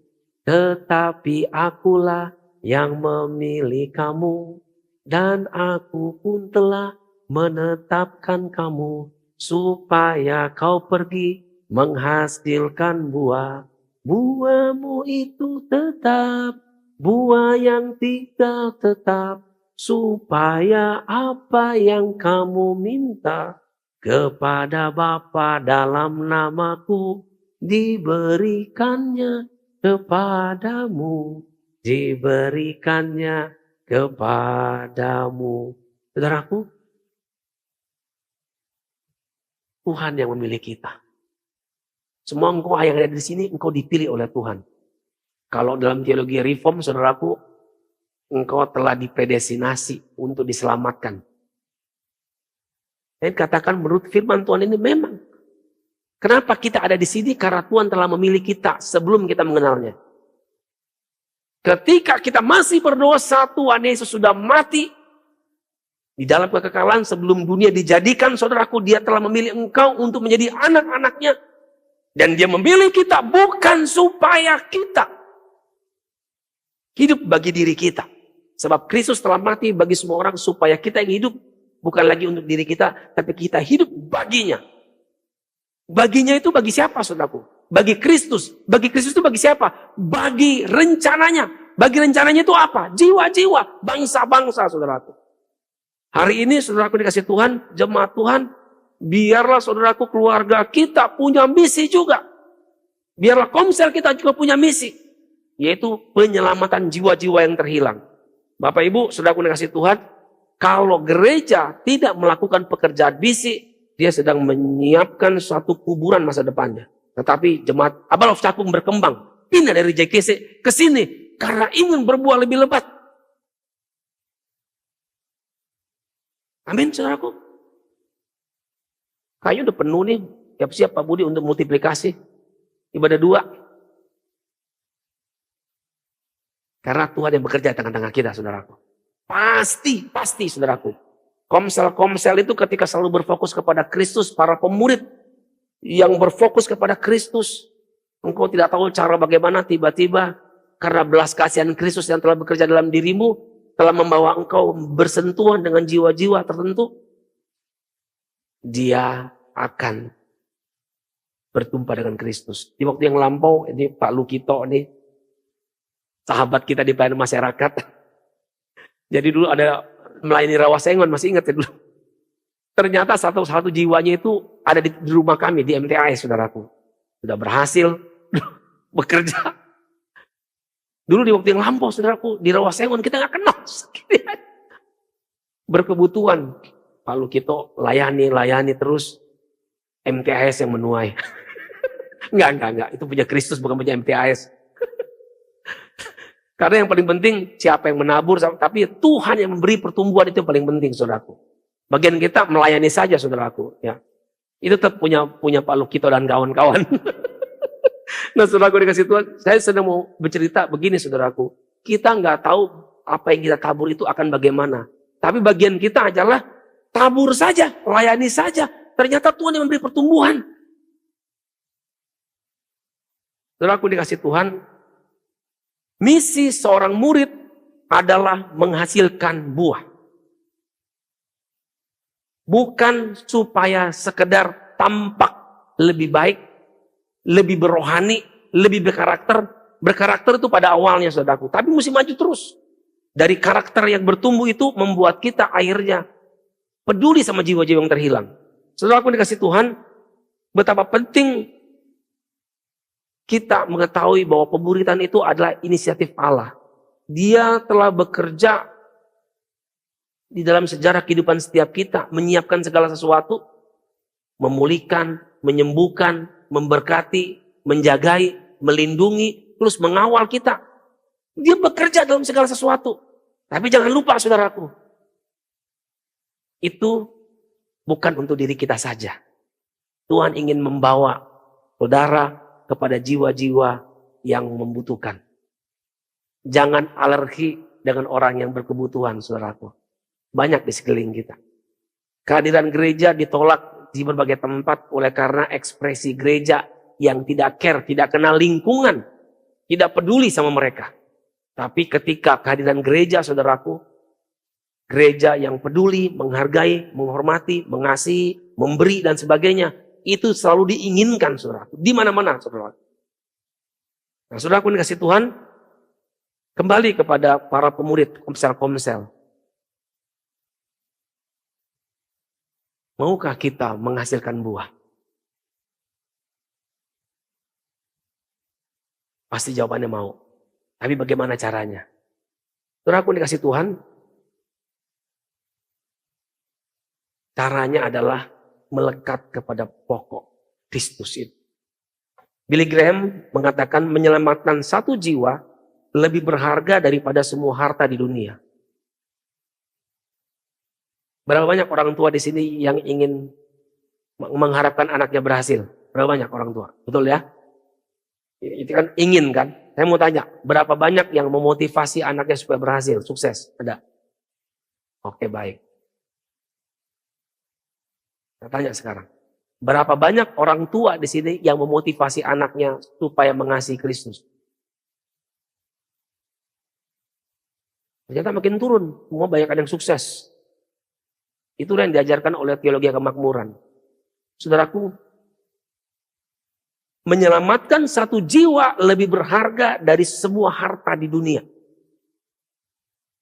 Speaker 1: tetapi akulah yang memilih kamu. Dan aku pun telah menetapkan kamu, supaya kau pergi menghasilkan buah. Buahmu itu tetap, buah yang tidak tetap, supaya apa yang kamu minta kepada Bapa dalam namaku diberikannya kepadamu, diberikannya kepadamu. Saudaraku, Tuhan yang memilih kita. Semua engkau yang ada di sini, engkau dipilih oleh Tuhan. Kalau dalam teologi reform, saudaraku, engkau telah dipredestinasi untuk diselamatkan. Dan katakan menurut firman Tuhan ini memang. Kenapa kita ada di sini? Karena Tuhan telah memilih kita sebelum kita mengenalnya. Ketika kita masih berdosa, Tuhan Yesus sudah mati. Di dalam kekekalan sebelum dunia dijadikan, saudaraku, dia telah memilih engkau untuk menjadi anak-anaknya. Dan dia memilih kita bukan supaya kita hidup bagi diri kita. Sebab Kristus telah mati bagi semua orang supaya kita yang hidup. Bukan lagi untuk diri kita, tapi kita hidup baginya. Baginya itu bagi siapa, saudaraku? Bagi Kristus. Bagi Kristus itu bagi siapa? Bagi rencananya. Bagi rencananya itu apa? Jiwa-jiwa, bangsa-bangsa, saudaraku. Hari ini, saudaraku dikasih Tuhan, jemaat Tuhan, biarlah saudaraku keluarga kita punya misi juga. Biarlah Komsel kita juga punya misi. Yaitu penyelamatan jiwa-jiwa yang terhilang. Bapak Ibu, saudaraku dikasih Tuhan, kalau gereja tidak melakukan pekerjaan misi, dia sedang menyiapkan suatu kuburan masa depannya. Tetapi jemaat Abal of Cakung berkembang. Pindah dari JKC ke sini. Karena ingin berbuah lebih lebat. Amin, saudaraku. Kayaknya udah penuh nih. Siap-siap Pak Budi untuk multiplikasi. Ibadah 2. Karena Tuhan yang bekerja di tengah-tengah kita, saudaraku. Pasti, saudaraku. Komsel-komsel itu ketika selalu berfokus kepada Kristus, para pemurid yang berfokus kepada Kristus. Engkau tidak tahu cara bagaimana tiba-tiba karena belas kasihan Kristus yang telah bekerja dalam dirimu, telah membawa engkau bersentuhan dengan jiwa-jiwa tertentu. Dia akan bertumpah dengan Kristus. Di waktu yang lampau, ini Pak Lukito nih, sahabat kita di pelayanan masyarakat. Jadi dulu ada melayani Rawasengon, masih ingat ya dulu. Ternyata satu jiwanya itu ada di rumah kami, di MTAS, saudaraku. Sudah berhasil bekerja. Dulu di waktu yang lampau, saudaraku, di Rawasengon kita gak kenal. Berkebutuhan. Pak Lukito layani terus. MTAS yang menuai. Enggak. Itu punya Kristus, bukan punya MTAS. Karena yang paling penting siapa yang menabur, tapi Tuhan yang memberi pertumbuhan itu yang paling penting, saudaraku. Bagian kita melayani saja, saudaraku. Ya, itu tetap punya Pak Lukito dan kawan-kawan. Nah, saudaraku dikasih Tuhan, saya sedang mau bercerita begini, saudaraku. Kita nggak tahu apa yang kita tabur itu akan bagaimana. Tapi bagian kita adalah tabur saja, layani saja. Ternyata Tuhan yang memberi pertumbuhan. Saudaraku dikasih Tuhan. Misi seorang murid adalah menghasilkan buah. Bukan supaya sekedar tampak lebih baik, lebih berrohani, lebih berkarakter. Berkarakter itu pada awalnya, saudaraku. Tapi mesti maju terus. Dari karakter yang bertumbuh itu membuat kita akhirnya peduli sama jiwa-jiwa yang terhilang. Saudaraku dikasih Tuhan, betapa penting kita mengetahui bahwa pemuridan itu adalah inisiatif Allah. Dia telah bekerja di dalam sejarah kehidupan setiap kita, menyiapkan segala sesuatu, memulihkan, menyembuhkan, memberkati, menjagai, melindungi, terus mengawal kita. Dia bekerja dalam segala sesuatu. Tapi jangan lupa, saudaraku, itu bukan untuk diri kita saja. Tuhan ingin membawa saudara kepada jiwa-jiwa yang membutuhkan. Jangan alergi dengan orang yang berkebutuhan, saudaraku. Banyak di sekeliling kita. Kehadiran gereja ditolak di berbagai tempat oleh karena ekspresi gereja yang tidak care, tidak kenal lingkungan, tidak peduli sama mereka. Tapi ketika kehadiran gereja, saudaraku, gereja yang peduli, menghargai, menghormati, mengasihi, memberi dan sebagainya, itu selalu diinginkan, saudaraku. Di mana-mana, saudaraku. Nah, saudaraku dikasih Tuhan, kembali kepada para pemurid, komsel-komsel. Maukah kita menghasilkan buah? Pasti jawabannya mau. Tapi bagaimana caranya? Saudaraku dikasih Tuhan, caranya adalah melekat kepada pokok Kristus itu. Billy Graham mengatakan menyelamatkan satu jiwa lebih berharga daripada semua harta di dunia. Berapa banyak orang tua di sini yang ingin mengharapkan anaknya berhasil? Berapa banyak orang tua? Betul ya? Itu kan ingin kan? Saya mau tanya, berapa banyak yang memotivasi anaknya supaya berhasil, sukses? Ada? Oke, baik. Saya tanya sekarang. Berapa banyak orang tua di sini yang memotivasi anaknya supaya mengasihi Kristus? Ternyata makin turun, semua banyak yang sukses. Itu yang diajarkan oleh teologi kemakmuran. Saudaraku, menyelamatkan satu jiwa lebih berharga dari semua harta di dunia.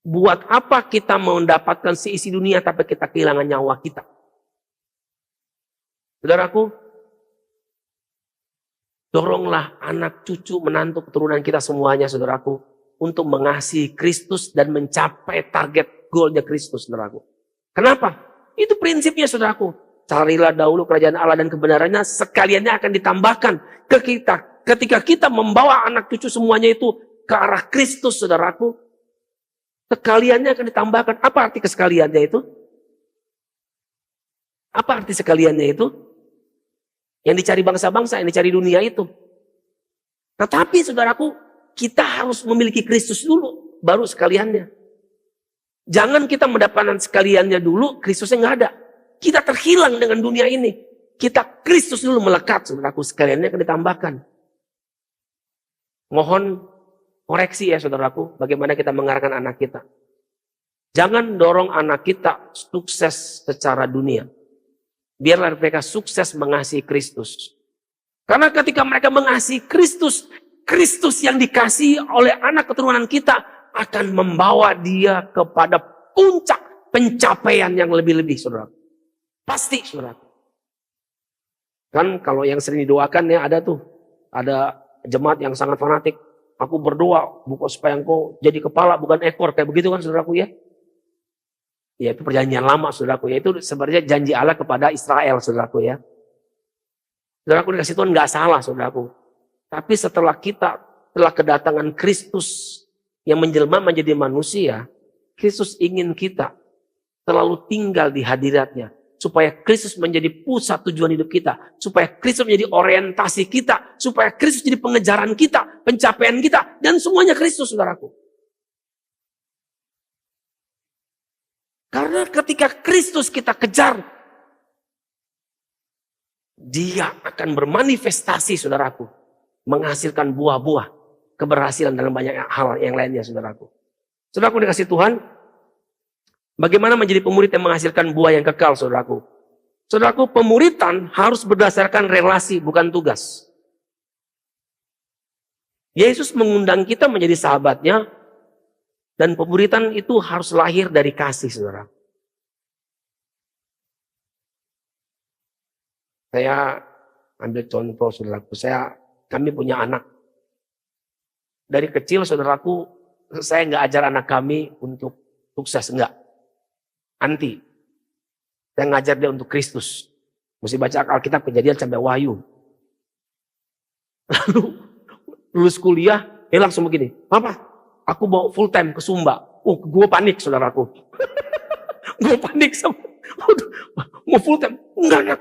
Speaker 1: Buat apa kita mendapatkan seisi dunia tapi kita kehilangan nyawa kita? Saudaraku, doronglah anak, cucu, menantu, keturunan kita semuanya, saudaraku, untuk mengasihi Kristus dan mencapai target goalnya Kristus, saudaraku. Kenapa? Itu prinsipnya, saudaraku. Carilah dahulu kerajaan Allah dan kebenarannya, sekaliannya akan ditambahkan ke kita. Ketika kita membawa anak cucu semuanya itu ke arah Kristus, saudaraku, sekaliannya akan ditambahkan. Apa arti kesekaliannya itu? Apa arti sekaliannya itu? Yang dicari bangsa-bangsa, yang dicari dunia itu. Tetapi saudaraku, kita harus memiliki Kristus dulu, baru sekaliannya. Jangan kita mendapatkan sekaliannya dulu, Kristusnya nggak ada. Kita terhilang dengan dunia ini. Kita Kristus dulu melekat, saudaraku, sekaliannya akan ditambahkan. Mohon koreksi ya saudaraku, bagaimana kita mengarahkan anak kita. Jangan dorong anak kita sukses secara dunia. Biarlah mereka sukses mengasihi Kristus. Karena ketika mereka mengasihi Kristus, Kristus yang dikasihi oleh anak keturunan kita akan membawa dia kepada puncak pencapaian yang lebih-lebih, saudara. Pasti, saudara. Kan kalau yang sering didoakan ya ada jemaat yang sangat fanatik. Aku berdoa bukan supaya engkau jadi kepala bukan ekor, kayak begitu kan saudaraku ya. Ya itu perjanjian lama saudaraku ya. Itu sebenarnya janji Allah kepada Israel saudaraku ya. Saudaraku dikasih Tuhan gak salah saudaraku. Tapi setelah kedatangan Kristus yang menjelma menjadi manusia, Kristus ingin kita selalu tinggal di hadiratnya. Supaya Kristus menjadi pusat tujuan hidup kita. Supaya Kristus menjadi orientasi kita. Supaya Kristus jadi pengejaran kita, pencapaian kita. Dan semuanya Kristus saudaraku. Karena ketika Kristus kita kejar, dia akan bermanifestasi saudaraku. Menghasilkan buah-buah keberhasilan dalam banyak hal yang lainnya saudaraku. Saudaraku dikasih Tuhan, bagaimana menjadi pemurid yang menghasilkan buah yang kekal saudaraku. Saudaraku, pemuritan harus berdasarkan relasi bukan tugas. Yesus mengundang kita menjadi sahabatnya. Dan pemuritan itu harus lahir dari kasih, saudara. Saya ambil contoh, saudaraku. Kami punya anak. Dari kecil, saudaraku, saya nggak ajar anak kami untuk sukses, enggak. Anti. Saya ngajar dia untuk Kristus. Mesti baca Alkitab, Kejadian sampai Wahyu. Lalu lulus kuliah, dia langsung begini, Papa, aku mau full time ke Sumba. Gue panik saudaraku. Gue panik sama. Mau full time. Enggak.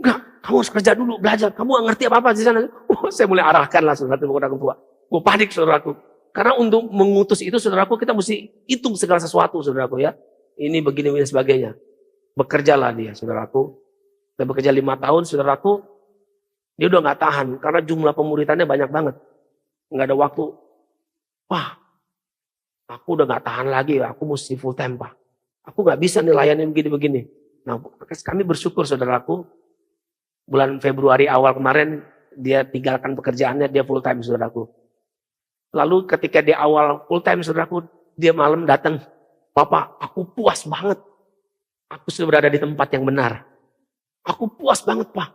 Speaker 1: Enggak. Kamu harus kerja dulu, belajar. Kamu gak ngerti apa-apa di sana. Saya mulai arahkan lah saudaraku ke orang tua. Gue panik saudaraku. Karena untuk mengutus itu saudaraku kita mesti hitung segala sesuatu saudaraku ya. Ini begini dan sebagainya. Bekerjalah dia saudaraku. Saya bekerja 5 tahun saudaraku. Dia udah gak tahan. Karena jumlah pemuritannya banyak banget. Nggak ada waktu. Wah, aku udah nggak tahan lagi. Aku mesti full time, Pak. Aku nggak bisa nih layanin begini-begini. Nah, kami bersyukur, saudaraku. Bulan Februari awal kemarin, dia tinggalkan pekerjaannya, dia full time, saudaraku. Lalu ketika dia awal full time, saudaraku, dia malam datang. Papa, aku puas banget. Aku sudah berada di tempat yang benar. Aku puas banget, Pak.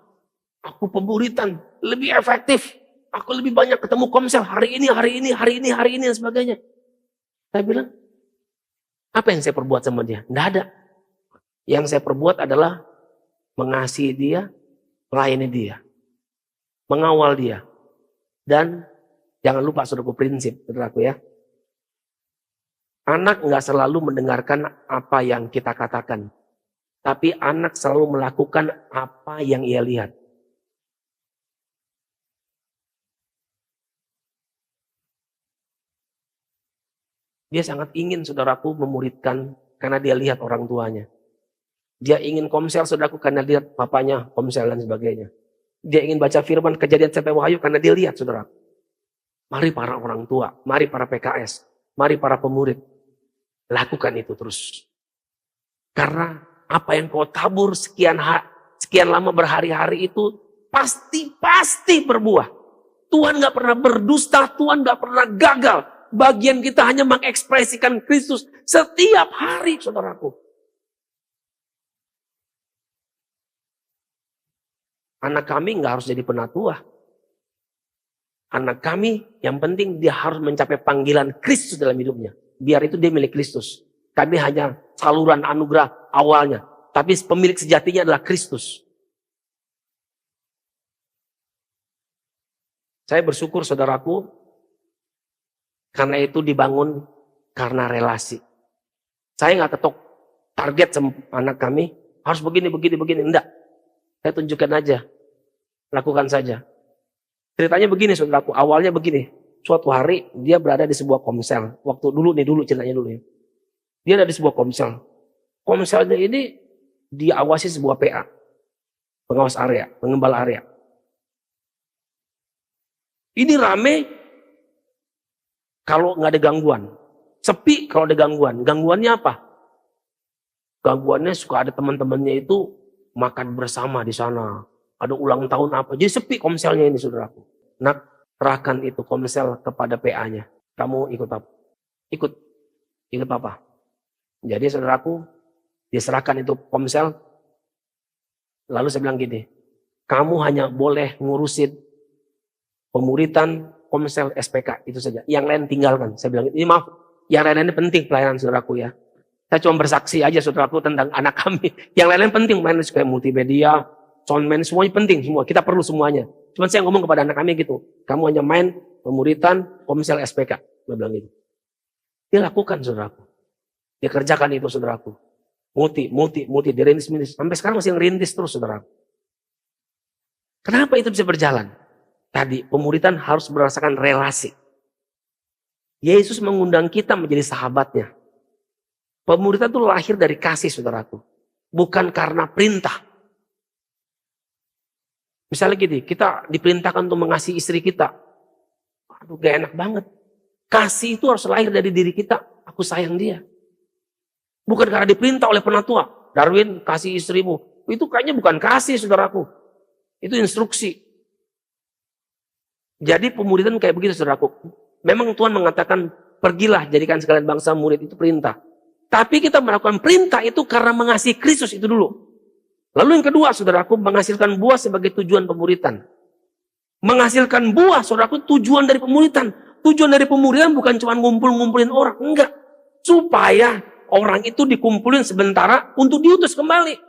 Speaker 1: Aku pemuritan, lebih efektif. Aku lebih banyak ketemu komsel hari ini, dan sebagainya. Saya bilang, apa yang saya perbuat sama dia? Nggak ada. Yang saya perbuat adalah mengasihi dia, melayani dia, mengawal dia. Dan jangan lupa saudaraku prinsip, saudaraku ya. Anak nggak selalu mendengarkan apa yang kita katakan. Tapi anak selalu melakukan apa yang ia lihat. Dia sangat ingin saudaraku memuridkan karena dia lihat orang tuanya. Dia ingin komsel saudaraku karena lihat papanya komsel dan sebagainya. Dia ingin baca firman Kejadian sampai Wahyu karena dia lihat saudara. Mari para orang tua, mari para PKS, mari para pemurid. Lakukan itu terus. Karena apa yang kau tabur sekian lama berhari-hari itu pasti berbuah. Tuhan gak pernah berdusta, Tuhan gak pernah gagal. Bagian kita hanya mengekspresikan Kristus setiap hari, saudaraku. Anak kami gak harus jadi penatua. Anak kami yang penting dia harus mencapai panggilan Kristus dalam hidupnya. Biar itu dia milik Kristus. Kami hanya saluran anugerah awalnya. Tapi pemilik sejatinya adalah Kristus. Saya bersyukur saudaraku. Karena itu dibangun karena relasi. Saya nggak ketok target sama anak kami. Harus begini. Enggak. Saya tunjukkan aja. Lakukan saja. Ceritanya begini saudaraku. Awalnya begini. Suatu hari dia berada di sebuah komsel. Waktu dulu ceritanya dulu ya. Dia ada di sebuah komsel. Komselnya ini diawasi sebuah PA. Pengawas area, pengembala area. Ini rame kalau nggak ada gangguan. Sepi kalau ada gangguan. Gangguannya apa? Gangguannya suka ada teman-temannya itu makan bersama di sana. Ada ulang tahun apa. Jadi sepi komselnya ini saudaraku. Nak, serahkan itu komsel kepada PA-nya. Kamu ikut apa? Ikut apa? Jadi saudaraku, diserahkan itu komsel. Lalu saya bilang gini, kamu hanya boleh ngurusin pemuritan komsel SPK, itu saja. Yang lain tinggalkan. Saya bilang, ini maaf, yang lain-lain ini penting pelayanan saudaraku ya. Saya cuma bersaksi aja saudaraku tentang anak kami. Yang lain-lain penting, main kayak multimedia, soundman, semuanya penting semua. Kita perlu semuanya. Cuma saya ngomong kepada anak kami gitu, kamu hanya main pemuritan komsel SPK. Saya bilang gitu. Dia lakukan saudaraku. Dia kerjakan itu saudaraku. Muti, dirintis. Sampai sekarang masih ngerintis terus saudaraku. Kenapa itu bisa berjalan? Tadi pemuritan harus berdasarkan relasi. Yesus mengundang kita menjadi sahabatnya. Pemuritan itu lahir dari kasih saudaraku. Bukan karena perintah. Misalnya gini, kita diperintahkan untuk mengasihi istri kita. Aduh gak enak banget. Kasih itu harus lahir dari diri kita. Aku sayang dia. Bukan karena diperintah oleh penatua. Darwin, kasih istrimu. Itu kayaknya bukan kasih, saudaraku. Itu instruksi. Jadi pemuritan kayak begitu, saudaraku. Memang Tuhan mengatakan, pergilah jadikan sekalian bangsa murid. Itu perintah. Tapi kita melakukan perintah itu karena mengasihi Kristus itu dulu. Lalu yang kedua, saudaraku, menghasilkan buah sebagai tujuan pemuritan. Menghasilkan buah, saudaraku, tujuan dari pemuritan. Tujuan dari pemuritan bukan cuma ngumpulin orang. Enggak. Supaya orang itu dikumpulin sementara untuk diutus kembali.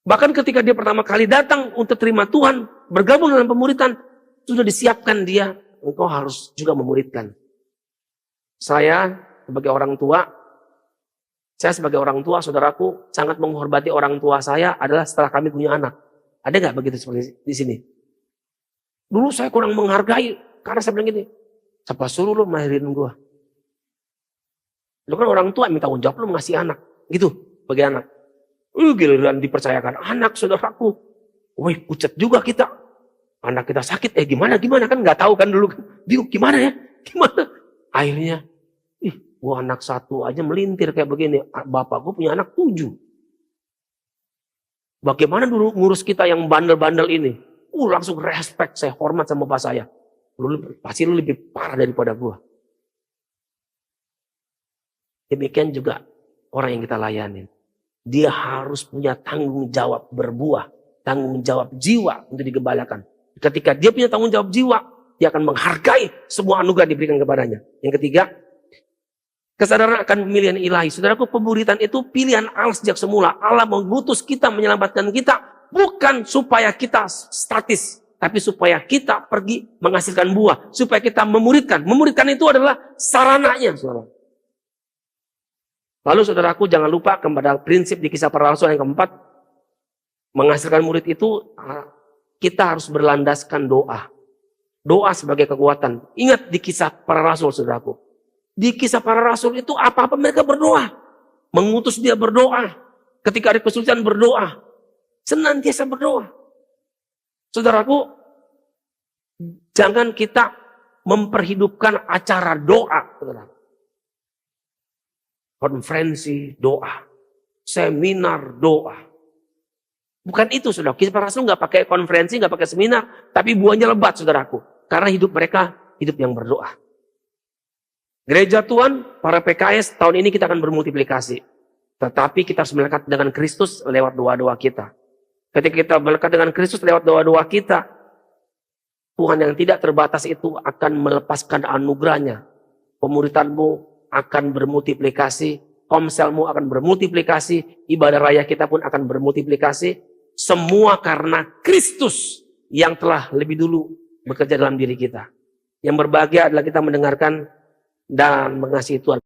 Speaker 1: Bahkan ketika dia pertama kali datang untuk terima Tuhan, bergabung dalam pemuritan, sudah disiapkan dia, engkau harus juga memuridkan. Saya sebagai orang tua, saudaraku, sangat menghormati orang tua saya adalah setelah kami punya anak. Ada nggak begitu seperti di sini? Dulu saya kurang menghargai, karena saya bilang gini, siapa suruh lu melahirin gua? Lu kan orang tua minta tanggung jawab, lu ngasih anak. Gitu, bagi anak. Giliran dipercayakan anak, saudaraku. Wih, pucat juga kita. Anak kita sakit, gimana kan nggak tahu kan dulu. Bingung, gimana ya? Gimana? Akhirnya, gua anak satu aja melintir kayak begini. Bapak gua punya anak 7. Bagaimana dulu ngurus kita yang bandel-bandel ini? Langsung respect, saya hormat sama bapak saya. Pasti lu lebih parah daripada gua. Demikian juga orang yang kita layanin. Dia harus punya tanggung jawab berbuah. Tanggung jawab jiwa untuk digembalakan. Ketika dia punya tanggung jawab jiwa, dia akan menghargai semua anugerah diberikan kepadanya. Yang ketiga, kesadaran akan pemilihan ilahi. Saudaraku, pemuritan itu pilihan Allah sejak semula. Allah mengutus kita, menyelamatkan kita. Bukan supaya kita statis. Tapi supaya kita pergi menghasilkan buah. Supaya kita memuridkan. Memuridkan itu adalah sarananya, saudara. Lalu saudaraku jangan lupa kepada prinsip di Kisah Para Rasul yang keempat. Menghasilkan murid itu kita harus berlandaskan doa. Doa sebagai kekuatan. Ingat di Kisah Para Rasul saudaraku. Di Kisah Para Rasul itu apa-apa mereka berdoa. Mengutus dia berdoa. Ketika ada kesulitan berdoa. Senantiasa berdoa. Saudaraku, jangan kita memperhidupkan acara doa. Saudara. Konferensi doa. Seminar doa. Bukan itu saudara. Kisah Para Rasul nggak pakai konferensi, nggak pakai seminar. Tapi buahnya lebat saudaraku. Karena hidup mereka hidup yang berdoa. Gereja Tuhan, para PKS, tahun ini kita akan bermultiplikasi. Tetapi kita harus melekat dengan Kristus lewat doa-doa kita. Ketika kita melekat dengan Kristus lewat doa-doa kita, Tuhan yang tidak terbatas itu akan melepaskan anugerahnya. Pemuridanmu akan bermultiplikasi, komselmu akan bermultiplikasi, ibadah raya kita pun akan bermultiplikasi. Semua karena Kristus yang telah lebih dulu bekerja dalam diri kita. Yang berbahagia adalah kita mendengarkan dan mengasihi Tuhan.